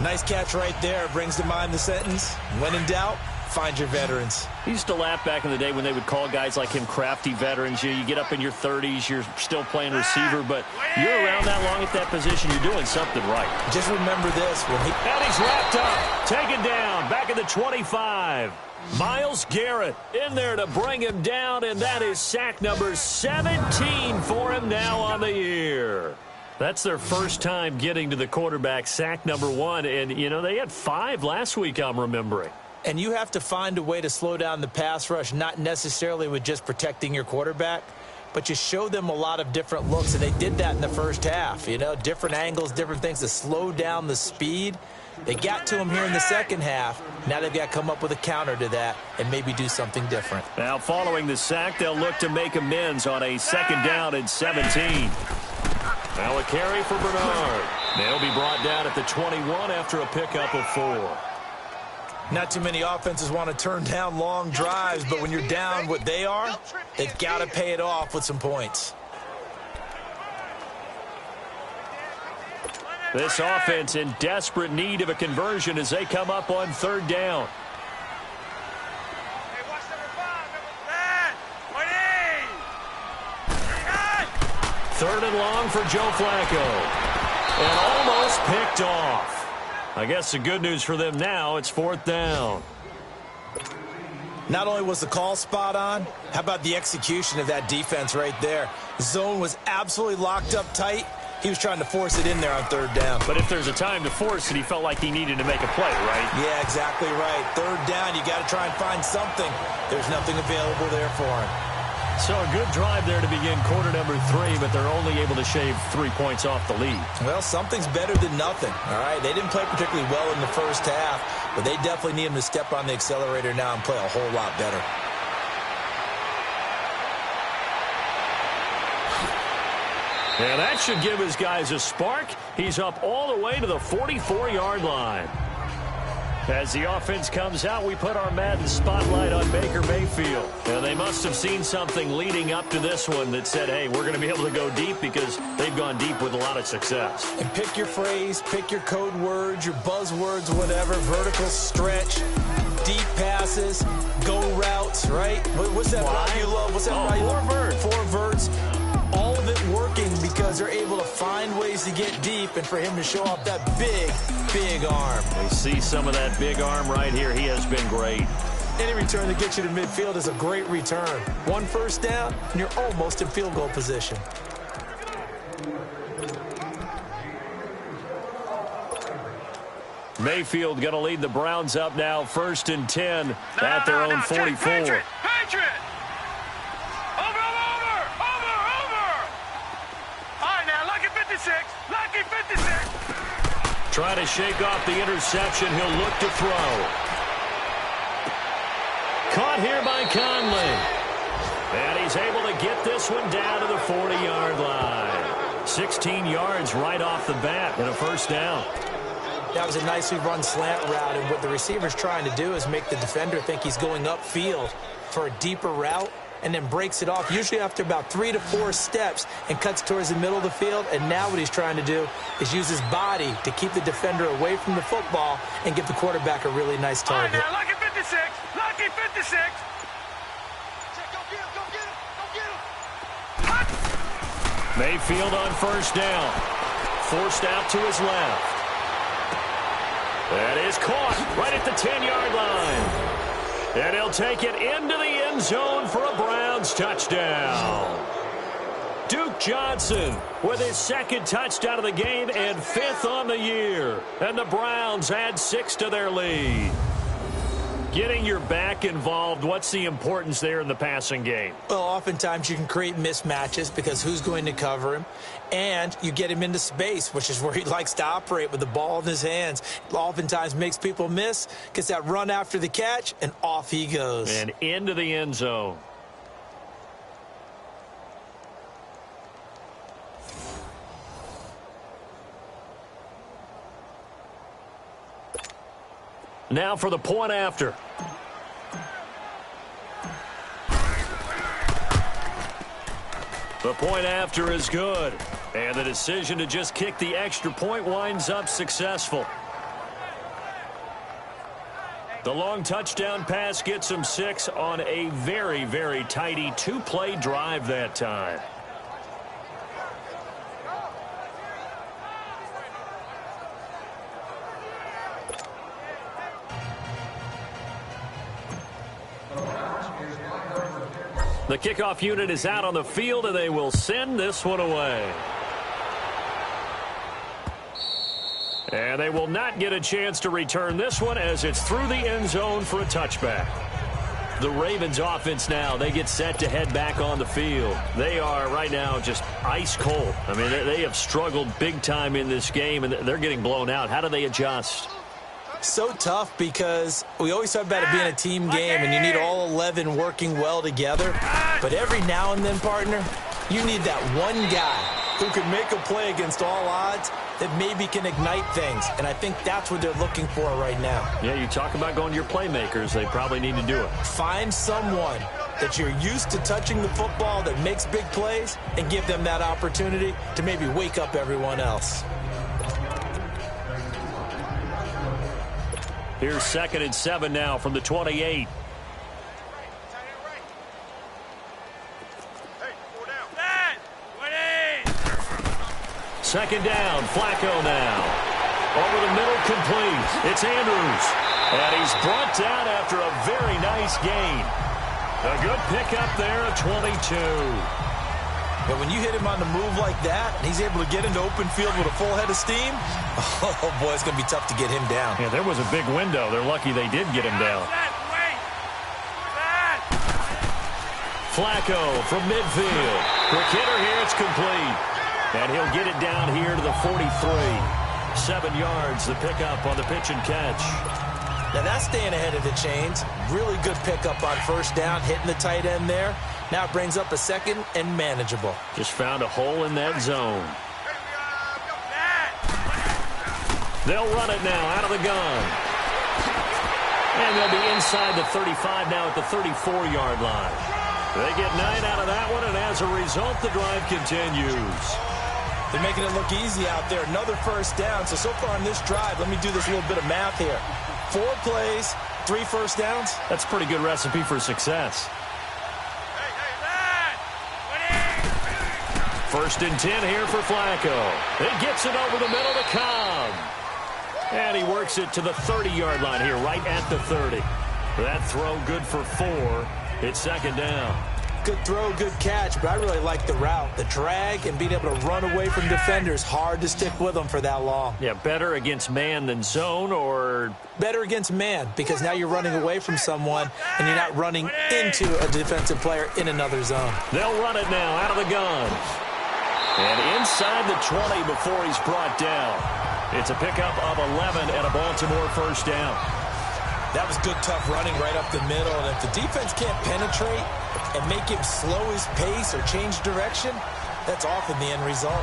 Nice catch right there. Brings to mind the sentence, when in doubt, find your veterans. He used to laugh back in the day when they would call guys like him crafty veterans. You get up in your 30s, you're still playing receiver, but you're around that long at that position, you're doing something right. Just remember this. And he's wrapped up, taken down, back at the 25. Myles Garrett in there to bring him down, and that is sack number 17 for him now on the year. That's their first time getting to the quarterback, sack number 1, and, you know, they had 5 last week, I'm remembering. And you have to find a way to slow down the pass rush, not necessarily with just protecting your quarterback, but you show them a lot of different looks, and they did that in the first half. You know, different angles, different things to slow down the speed. They got to him here in the second half. Now they've got to come up with a counter to that and maybe do something different. Now following the sack, they'll look to make amends on a 2nd down and 17. Now a carry for Bernard. They'll be brought down at the 21 after a pickup of 4. Not too many offenses want to turn down long drives, but when you're down what they are, they've got to pay it off with some points. This offense in desperate need of a conversion as they come up on 3rd down. Third and long for Joe Flacco. And almost picked off. I guess the good news for them now, it's 4th down. Not only was the call spot on, how about the execution of that defense right there? Zone was absolutely locked up tight. He was trying to force it in there on 3rd down. But if there's a time to force it, he felt like he needed to make a play, right? Yeah, exactly right. 3rd down, you got to try and find something. There's nothing available there for him. So a good drive there to begin quarter number 3, but they're only able to shave 3 points off the lead. Well, something's better than nothing, all right? They didn't play particularly well in the first half, but they definitely need him to step on the accelerator now and play a whole lot better. And that should give his guys a spark. He's up all the way to the 44-yard line. As the offense comes out, we put our Madden spotlight on Baker Mayfield. And they must have seen something leading up to this one that said, hey, we're going to be able to go deep because they've gone deep with a lot of success. And pick your phrase, pick your code words, your buzzwords, whatever, vertical stretch, deep passes, go routes, right? What's that route you love? What's that route you love? Four verts. All of it working because they're able to find ways to get deep and for him to show off that big, big arm. We see some of that big arm right here. He has been great. Any return that gets you to midfield is a great return. 1 first down, and you're almost in field goal position. Mayfield going to lead the Browns up now, 1st and 10 at their own 44. Patriot! Over! All right, now, lucky 56. Lucky 56. Trying to shake off the interception. He'll look to throw. Caught here by Conley. And he's able to get this one down to the 40-yard line. 16 yards right off the bat and a first down. That was a nicely run slant route, and what the receiver's trying to do is make the defender think he's going upfield for a deeper route and then breaks it off, usually after about 3 to 4 steps, and cuts towards the middle of the field. And now what he's trying to do is use his body to keep the defender away from the football and give the quarterback a really nice target. All right, now, lucky 56. Lucky 56. Mayfield on first down. Forced out to his left. That is caught right at the 10-yard line. And he'll take it into the end zone for a Browns touchdown. Duke Johnson with his 2nd touchdown of the game and 5th on the year. And the Browns add 6 to their lead. Getting your back involved, what's the importance there in the passing game? Well, oftentimes you can create mismatches because who's going to cover him? And you get him into space, which is where he likes to operate with the ball in his hands. Oftentimes makes people miss, gets that run after the catch, and off he goes. And into the end zone. Now for the point after. The point after is good. And the decision to just kick the extra point winds up successful. The long touchdown pass gets him 6 on a very, very tidy 2-play drive that time. The kickoff unit is out on the field, and they will send this one away. And they will not get a chance to return this one as it's through the end zone for a touchback. The Ravens offense now, they get set to head back on the field. They are right now just ice cold. I mean, they have struggled big time in this game, and they're getting blown out. How do they adjust? So tough because we always talk about it being a team game and you need all 11 working well together. But every now and then, partner, you need that one guy who can make a play against all odds that maybe can ignite things. And I think that's what they're looking for right now. Yeah, you talk about going to your playmakers. They probably need to do it. Find someone that you're used to touching the football that makes big plays and give them that opportunity to maybe wake up everyone else. Here's 2nd and 7 now from the 28. Second down, Flacco now. Over the middle, complete. It's Andrews. And he's brought down after a very nice gain. A good pickup there, a 22. But when you hit him on the move like that, and he's able to get into open field with a full head of steam, oh, boy, it's going to be tough to get him down. Yeah, there was a big window. They're lucky they did get him down. Flacco from midfield. Quick hitter here, it's complete. And he'll get it down here to the 43. 7 yards, the pickup on the pitch and catch. Now that's staying ahead of the chains. Really good pickup on first down, hitting the tight end there. Now it brings up a 2nd and manageable. Just found a hole in that zone. They'll run it now out of the gun. And they'll be inside the 35 now at the 34-yard line. They get 9 out of that one, and as a result, the drive continues. They're making it look easy out there. Another first down. So far on this drive, let me do this little bit of math here. 4 plays, 3 first downs. That's a pretty good recipe for success. 1st and 10 here for Flacco. He gets it over the middle to Cobb. And he works it to the 30-yard line here, right at the 30. That throw good for 4. It's 2nd down. Good throw, good catch, but I really like the route. The drag and being able to run away from defenders, hard to stick with them for that long. Yeah, better against man than zone, or? Better against man, because now you're running away from someone and you're not running into a defensive player in another zone. They'll run it now out of the gun. And inside the 20 before he's brought down. It's a pickup of 11 and a Baltimore first down. That was good, tough running right up the middle. And if the defense can't penetrate and make him slow his pace or change direction, that's often the end result.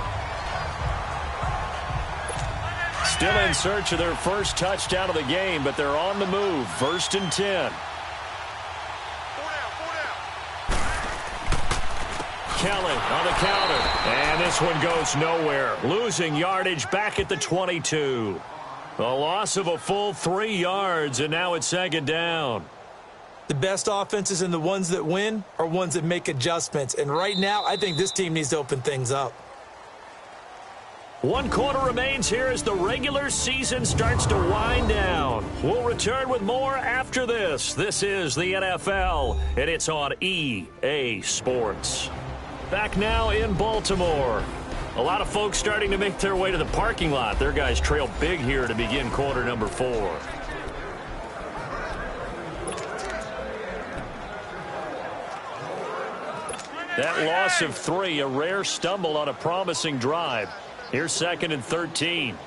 Still in search of their first touchdown of the game, but they're on the move. 1st and 10. Kelly on the counter. And this one goes nowhere. Losing yardage back at the 22. A loss of a full 3 yards, and now it's 2nd down. The best offenses and the ones that win are ones that make adjustments. And right now, I think this team needs to open things up. 1 quarter remains here as the regular season starts to wind down. We'll return with more after this. This is the NFL, and it's on EA Sports. Back now in Baltimore. A lot of folks starting to make their way to the parking lot. Their guys trail big here to begin quarter number 4. That loss of 3, a rare stumble on a promising drive. Here's 2nd and 13.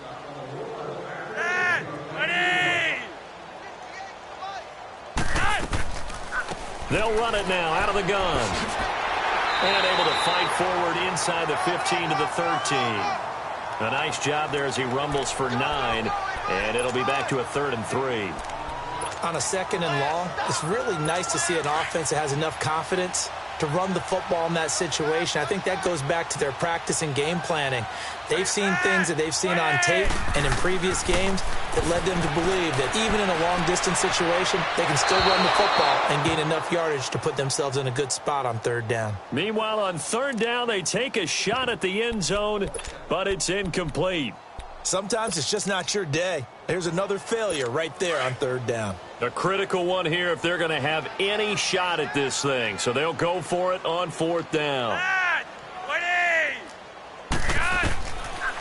They'll run it now out of the gun. And able to fight forward inside the 15 to the 13. A nice job there as he rumbles for 9. And it'll be back to a 3rd and 3. On a 2nd and long, it's really nice to see an offense that has enough confidence to run the football in that situation. I think that goes back to their practice and game planning. They've seen things that they've seen on tape and in previous games that led them to believe that even in a long-distance situation, they can still run the football and gain enough yardage to put themselves in a good spot on 3rd down. Meanwhile, on 3rd down, they take a shot at the end zone, but it's incomplete. Sometimes it's just not your day. There's another failure right there on 3rd down. A critical one here if they're going to have any shot at this thing. So they'll go for it on 4th down.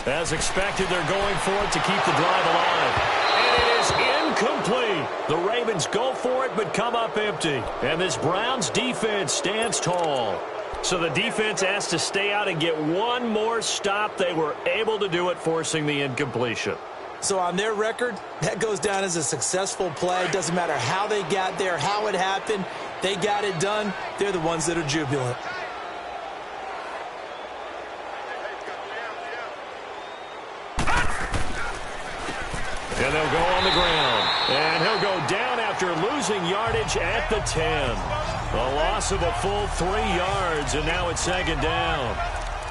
As expected, they're going for it to keep the drive alive. And it is incomplete. The Ravens go for it but come up empty. And this Browns defense stands tall. So the defense has to stay out and get one more stop. They were able to do it, forcing the incompletion. So on their record, that goes down as a successful play. Doesn't matter how they got there, how it happened. They got it done. They're the ones that are jubilant. And they'll go on the ground. And he'll go down after losing yardage at the 10. A loss of a full 3 yards, and now it's 2nd down.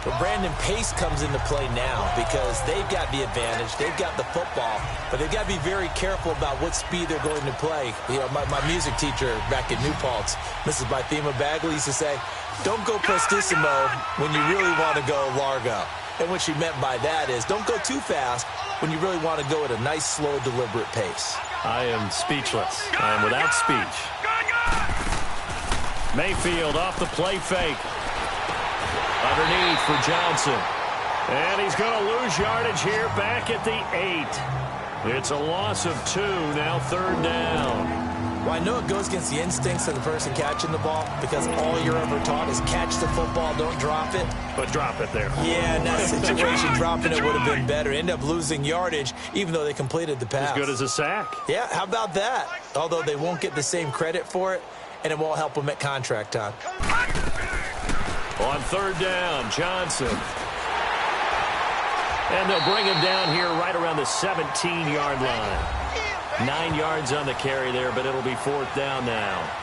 But Brandon, pace comes into play now because they've got the advantage. They've got the football, but they've got to be very careful about what speed they're going to play. You know, my music teacher back at New Paltz, Mrs. Bythema Bagley, used to say, don't go prestissimo when you really want to go largo. And what she meant by that is don't go too fast when you really want to go at a nice, slow, deliberate pace. I am speechless. I am without speech. Mayfield off the play fake. Underneath for Johnson. And he's going to lose yardage here back at the 8. It's a loss of 2, now 3rd down. Well, I know it goes against the instincts of the person catching the ball because all you're ever taught is catch the football, don't drop it. But drop it there. Yeah, in that situation, dropping it would have been better. End up losing yardage even though they completed the pass. As good as a sack. Yeah, how about that? Although they won't get the same credit for it, and it won't help them at contract time. On 3rd down, Johnson. And they'll bring him down here right around the 17-yard line. 9 yards on the carry there, but it'll be 4th down now.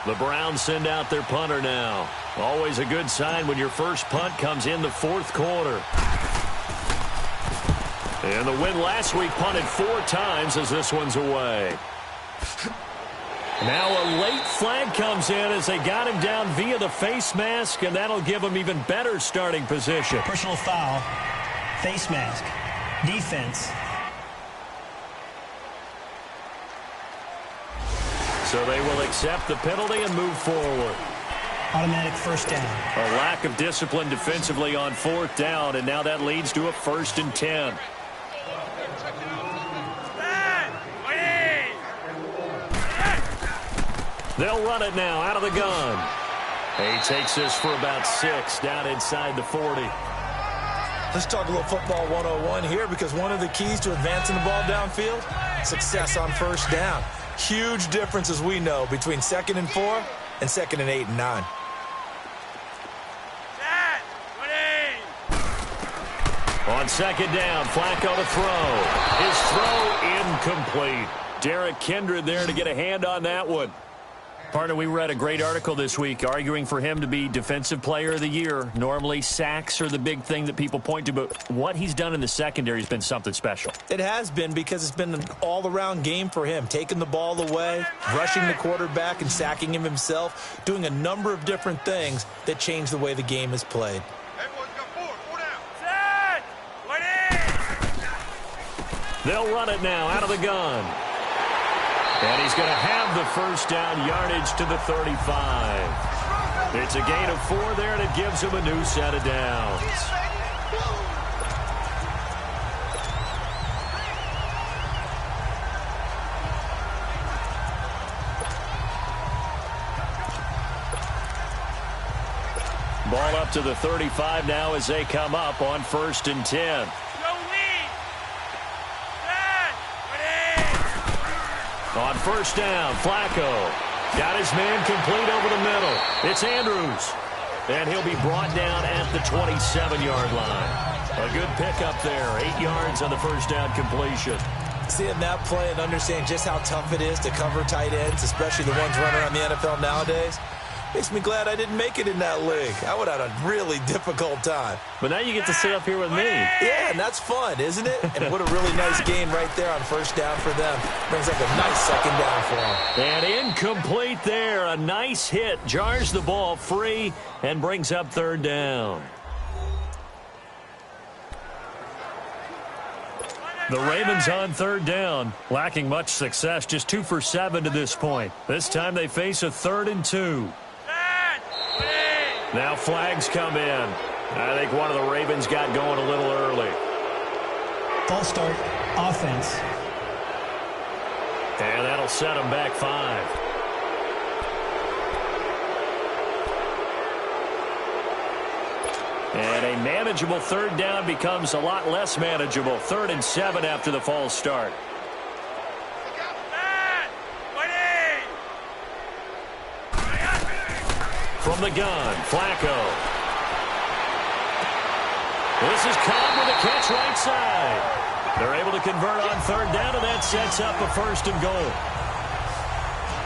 The Browns send out their punter now. Always a good sign when your first punt comes in the fourth quarter. And the win last week punted 4 times as this one's away. Now a late flag comes in as they got him down via the face mask, and that'll give him even better starting position. Personal foul, face mask, defense. So they will accept the penalty and move forward. Automatic first down. A lack of discipline defensively on 4th down, and now that leads to a 1st and 10. They'll run it now out of the gun. He takes this for about 6 down inside the 40. Let's talk a little football 101 here, because one of the keys to advancing the ball downfield, success on first down. Huge difference, as we know, between 2nd and 4 and 2nd and 8 and 9. On 2nd down, Flacco to throw. His throw incomplete. Derek Kindred there to get a hand on that one. Partner, we read a great article this week arguing for him to be Defensive Player of the Year. Normally, sacks are the big thing that people point to, but what he's done in the secondary has been something special. It has been, because it's been an all-around game for him, taking the ball away, rushing the quarterback and sacking him himself, doing a number of different things that change the way the game is played. They'll run it now out of the gun. And he's going to have the first down yardage to the 35. It's a gain of 4 there, and it gives him a new set of downs. Ball up to the 35 now as they come up on 1st and 10. On 1st down, Flacco got his man complete over the middle. It's Andrews, and he'll be brought down at the 27-yard line. A good pickup there, 8 yards on the first down completion. Seeing that play and understanding just how tough it is to cover tight ends, especially the ones running around the NFL nowadays, makes me glad I didn't make it in that league. I would have had a really difficult time. But now you get to sit up here with me. Yeah, and that's fun, isn't it? And what a really nice game right there on 1st down for them. Brings up a nice 2nd down for them. And incomplete there. A nice hit. Jars the ball free and brings up 3rd down. The Ravens on 3rd down, lacking much success, just 2 for 7 to this point. This time they face a 3rd and 2. Now flags come in. I think one of the Ravens got going a little early. False start, offense. And that'll set them back 5. And a manageable 3rd down becomes a lot less manageable. 3rd and 7 after the false start. From the gun, Flacco. This is Cobb with a catch right side. They're able to convert on 3rd down, and that sets up a 1st and goal.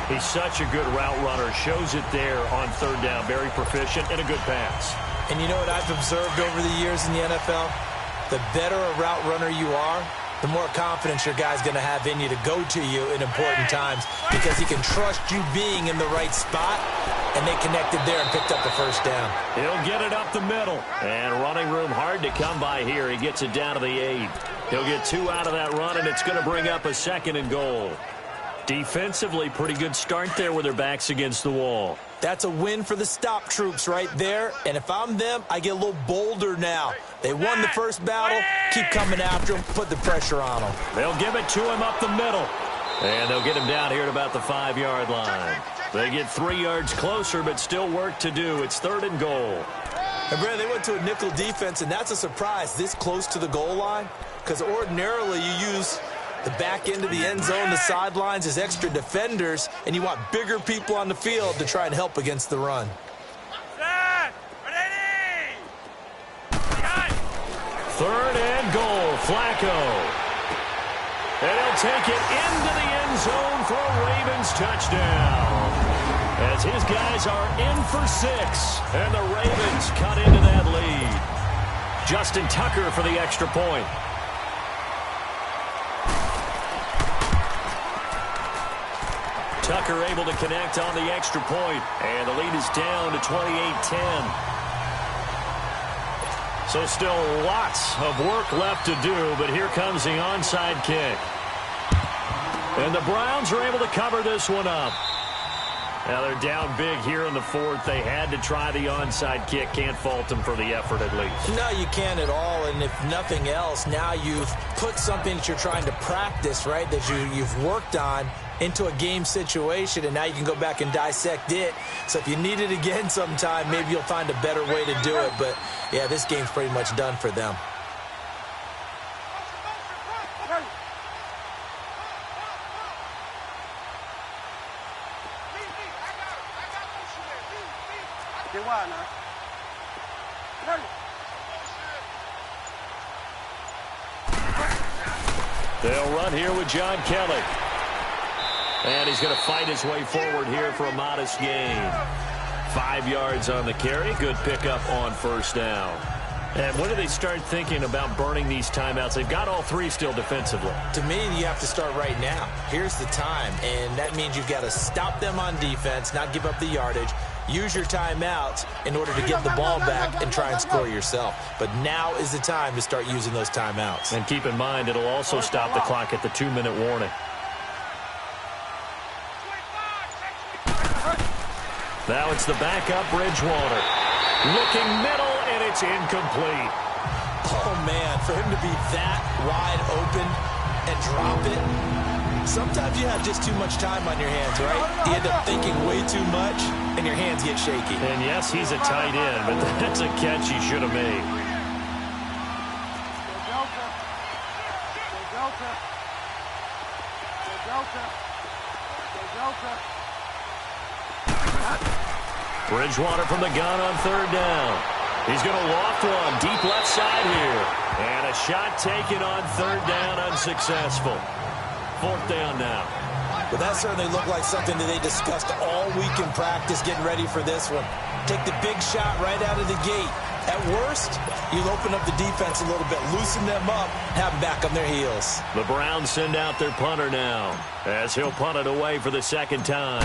He's such a good route runner. Shows it there on 3rd down. Very proficient and a good pass. And you know what I've observed over the years in the NFL? The better a route runner you are, the more confidence your guy's going to have in you to go to you in important times, because he can trust you being in the right spot, and they connected there and picked up the 1st down. He'll get it up the middle. And running room hard to come by here. He gets it down to the 8. He'll get 2 out of that run, and it's going to bring up a 2nd and goal. Defensively, pretty good start there with their backs against the wall. That's a win for the stop troops right there. And if I'm them, I get a little bolder now. They won the first battle. Keep coming after him. Put the pressure on him. They'll give it to him up the middle. And they'll get him down here at about the 5-yard line. They get 3 yards closer, but still work to do. It's 3rd and goal. And Brad, they went to a nickel defense, and that's a surprise this close to the goal line, because ordinarily you use the back end of the end zone, the sidelines as extra defenders, and you want bigger people on the field to try and help against the run. 3rd and goal, Flacco. And he'll take it into the end zone for a Ravens touchdown. as his guys are in for 6. And the Ravens cut into that lead. Justin Tucker for the extra point. Tucker able to connect on the extra point, and the lead is down to 28-10. So still lots of work left to do, but here comes the onside kick. And the Browns are able to cover this one up. Now they're down big here in the fourth. They had to try the onside kick. Can't fault them for the effort at least. No, you can't at all. And if nothing else, now you've put something that you're trying to practice, right, that you've worked on into a game situation, and now you can go back and dissect it. So if you need it again sometime, maybe you'll find a better way to do it. But, yeah, this game's pretty much done for them. They'll run here with John Kelly. And he's going to fight his way forward here for a modest gain. 5 yards on the carry. Good pickup on first down. And when do they start thinking about burning these timeouts? They've got all 3 still defensively. To me, you have to start right now. Here's the time, and that means you've got to stop them on defense, not give up the yardage, use your timeouts in order to get the ball back and try and score yourself. But now is the time to start using those timeouts. And keep in mind, it'll also stop the clock at the 2-minute warning. Now it's the backup Bridgewater. Looking middle, and it's incomplete. Oh, man, for him to be that wide open and drop it. Sometimes you have just too much time on your hands, right? You end up thinking way too much, and your hands get shaky. And, yes, he's a tight end, but that's a catch he should have made. Bridgewater from the gun on third down. He's going to loft one deep left side here. And a shot taken on third down, unsuccessful. Fourth down now. Well, that certainly looked like something that they discussed all week in practice getting ready for this one. Take the big shot right out of the gate. At worst, you'll open up the defense a little bit, loosen them up, have them back on their heels. The Browns send out their punter now as he'll punt it away for the second time.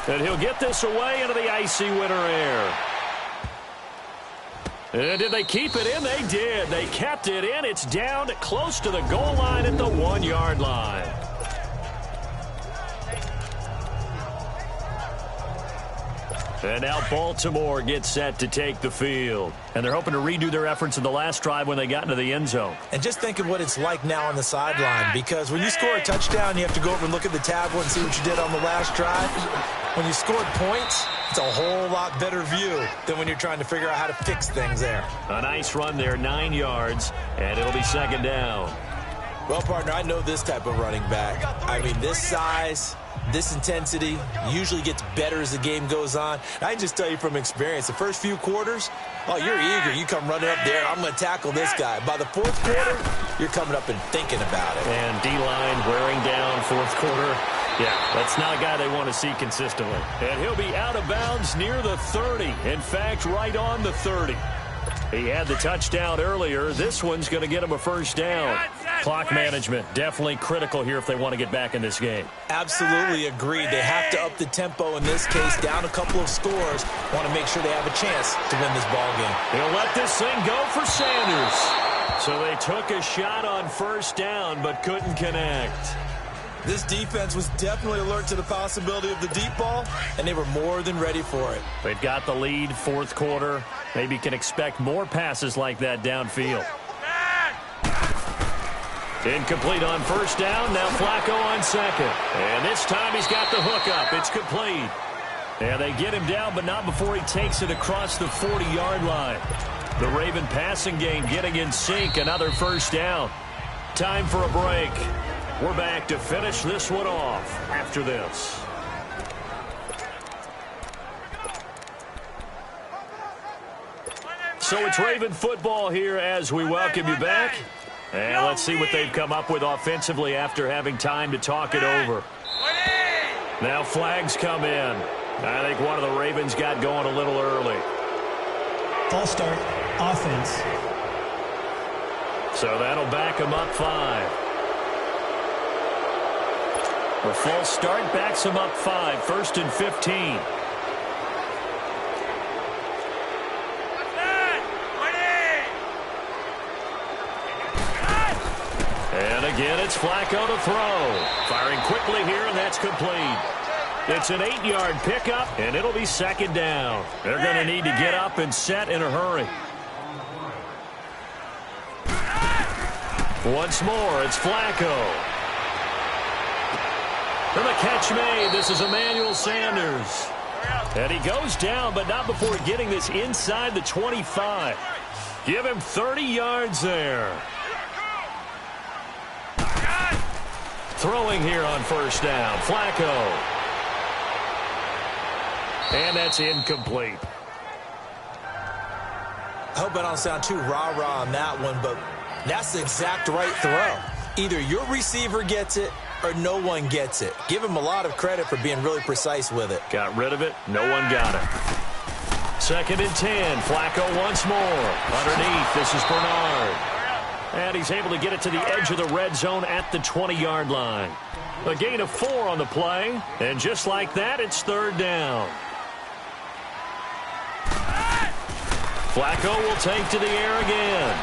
And he'll get this away into the icy winter air. And did they keep it in? They did. They kept it in. It's down to close to the goal line at the 1-yard line. And now Baltimore gets set to take the field. And they're hoping to redo their efforts in the last drive when they got into the end zone. And just think of what it's like now on the sideline, because when you score a touchdown, you have to go over and look at the tablet and see what you did on the last drive. When you scored points, it's a whole lot better view than when you're trying to figure out how to fix things there. A nice run there, 9 yards, and it'll be second down. Well, partner, I know this type of running back. I mean, this size, this intensity usually gets better as the game goes on. I can just tell you from experience, the first few quarters, oh, you're eager. You come running up there, I'm going to tackle this guy. By the fourth quarter, you're coming up and thinking about it. And D-line wearing down fourth quarter. Yeah, that's not a guy they want to see consistently. And he'll be out of bounds near the 30. In fact, right on the 30. He had the touchdown earlier. This one's going to get him a first down. Clock management, definitely critical here if they want to get back in this game. Absolutely agreed. They have to up the tempo in this case, down a couple of scores. Want to make sure they have a chance to win this ball game. He'll let this thing go for Sanders. So they took a shot on first down but couldn't connect. This defense was definitely alert to the possibility of the deep ball, and they were more than ready for it. They've got the lead, fourth quarter. Maybe can expect more passes like that downfield. Incomplete on first down. Now Flacco on second. And this time he's got the hook up. It's complete. And they get him down, but not before he takes it across the 40-yard line. The Raven passing game getting in sync. Another first down. Time for a break. We're back to finish this one off after this. So it's Raven football here as we welcome you back. And let's see what they've come up with offensively after having time to talk it over. Now flags come in. I think one of the Ravens got going a little early. False start, offense. So that'll back them up 5. A false start backs them up 5. 1st and 15. And again, it's Flacco to throw. Firing quickly here, and that's complete. It's an 8-yard pickup, and it'll be 2nd down. They're going to need to get up and set in a hurry. Once more, it's Flacco. And the catch made. This is Emmanuel Sanders. And he goes down, but not before getting this inside the 25. Give him 30 yards there. Throwing here on 1st down. Flacco. And that's incomplete. I hope I don't sound too rah-rah on that one, but that's the exact right throw. Either your receiver gets it or no one gets it. Give him a lot of credit for being really precise with it. Got rid of it. No one got it. 2nd and 10. Flacco once more. Underneath, this is Bernard. And he's able to get it to the edge of the red zone at the 20-yard line. A gain of 4 on the play. And just like that, it's 3rd down. Flacco will take to the air again.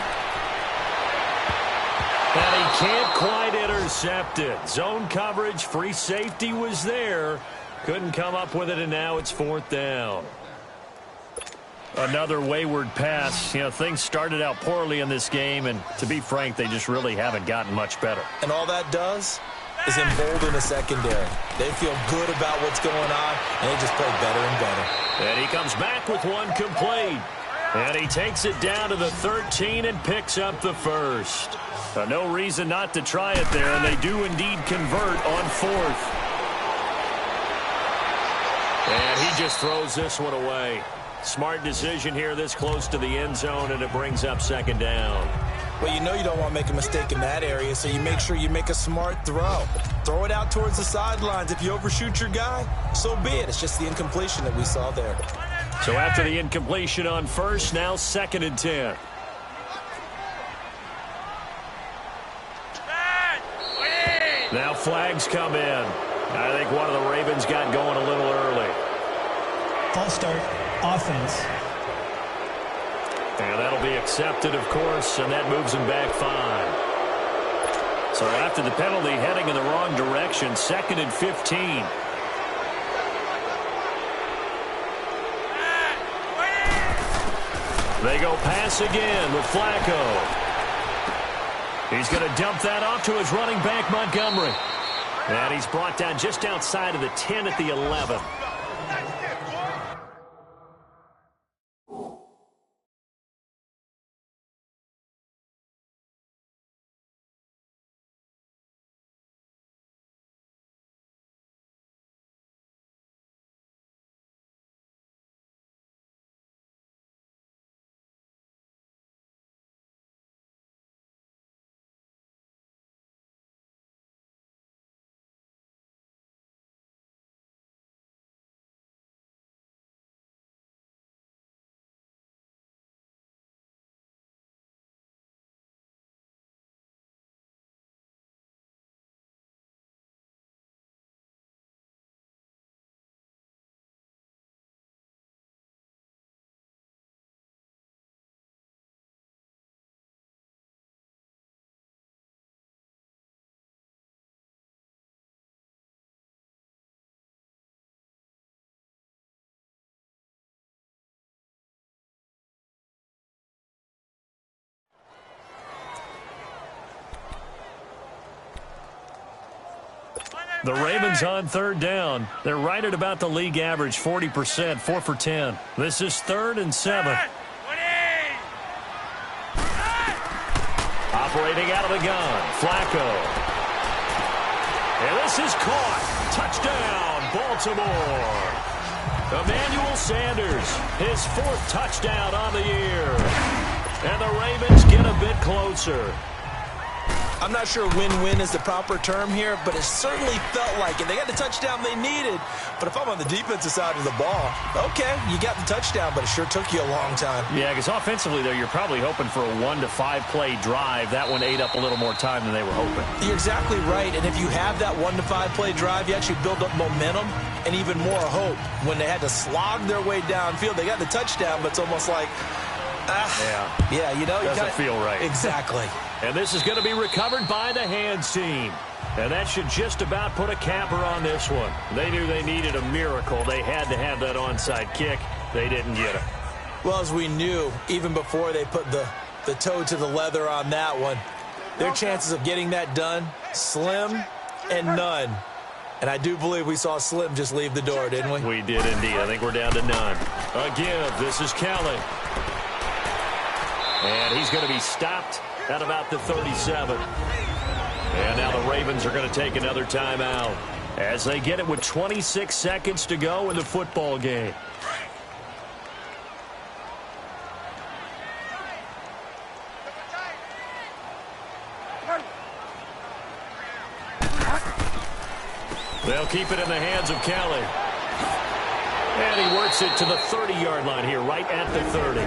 And he can't quite intercept it. Zone coverage, free safety was there. Couldn't come up with it, and now it's 4th down. Another wayward pass. You know, things started out poorly in this game, and to be frank, they just really haven't gotten much better. And all that does is embolden the secondary. They feel good about what's going on, and they just play better and better. And he comes back with one complete. And he takes it down to the 13 and picks up the 1st. No reason not to try it there, and they do indeed convert on 4th. And he just throws this one away. Smart decision here this close to the end zone, and it brings up 2nd down. Well, you know you don't want to make a mistake in that area, so you make sure you make a smart throw. Throw it out towards the sidelines. If you overshoot your guy, so be it. It's just the incompletion that we saw there. So after the incompletion on 1st, now 2nd and 10. Now flags come in. I think one of the Ravens got going a little early. False start, offense. And that'll be accepted, of course, and that moves him back 5. So after the penalty, heading in the wrong direction, 2nd and 15. They go pass again with Flacco. He's going to dump that off to his running back, Montgomery. And he's brought down just outside of the 10 at the 11. The Ravens on 3rd down. They're right at about the league average, 40%, 4 for 10. This is 3rd and 7. Operating out of the gun, Flacco. And this is caught. Touchdown, Baltimore. Emmanuel Sanders, his 4th touchdown on the year. And the Ravens get a bit closer. I'm not sure win-win is the proper term here, but it certainly felt like it. They got the touchdown they needed, but if I'm on the defensive side of the ball, okay, you got the touchdown, but it sure took you a long time. Yeah, because offensively, though, you're probably hoping for a 1 to 5 play drive. That one ate up a little more time than they were hoping. You're exactly right, and if you have that 1 to 5 play drive, you actually build up momentum and even more hope. When they had to slog their way downfield, they got the touchdown, but it's almost like, yeah, you know, doesn't feel right. Exactly. And this is going to be recovered by the hands team. And that should just about put a capper on this one. They knew they needed a miracle. They had to have that onside kick. They didn't get it. Well, as we knew, even before they put the toe to the leather on that one, their chances of getting that done, slim and none. And I do believe we saw Slim just leave the door, didn't we? We did indeed. I think we're down to none. Again, this is Kelly. And he's going to be stopped at about the 37. And now the Ravens are going to take another timeout as they get it with 26 seconds to go in the football game. They'll keep it in the hands of Kelly. And he works it to the 30-yard line here, right at the 30.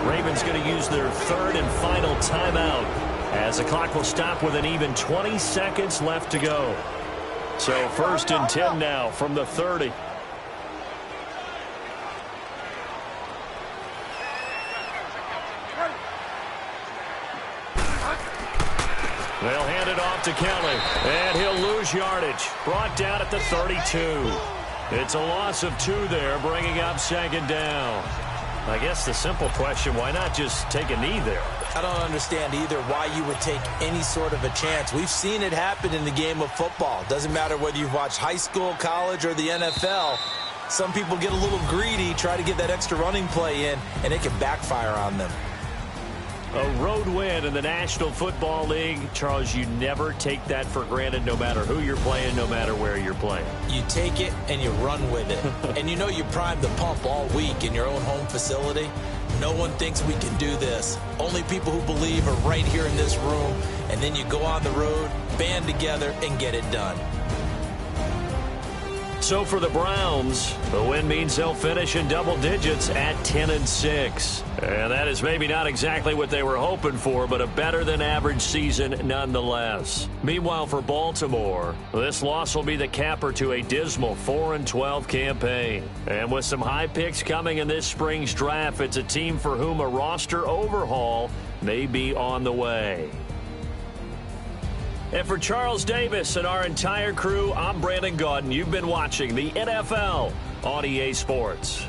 Ravens going to use their third and final timeout as the clock will stop with an even 20 seconds left to go. So 1st and 10 now from the 30. They'll hand it off to Kelly, and he'll lose yardage. Brought down at the 32. It's a loss of 2 there, bringing up 2nd down. I guess the simple question, why not just take a knee there? I don't understand either why you would take any sort of a chance. We've seen it happen in the game of football. Doesn't matter whether you've watched high school, college, or the NFL. Some people get a little greedy, try to get that extra running play in, and it can backfire on them. A road win in the National Football League. Charles, you never take that for granted no matter who you're playing, no matter where you're playing. You take it and you run with it. And you know you primed the pump all week in your own home facility. No one thinks we can do this. Only people who believe are right here in this room. And then you go on the road, band together, and get it done. So for the Browns, the win means they'll finish in double digits at 10-6. And that is maybe not exactly what they were hoping for, but a better than average season nonetheless. Meanwhile, for Baltimore, this loss will be the capper to a dismal 4-12 campaign. And with some high picks coming in this spring's draft, it's a team for whom a roster overhaul may be on the way. And for Charles Davis and our entire crew, I'm Brandon Gaudin. You've been watching the NFL on EA Sports.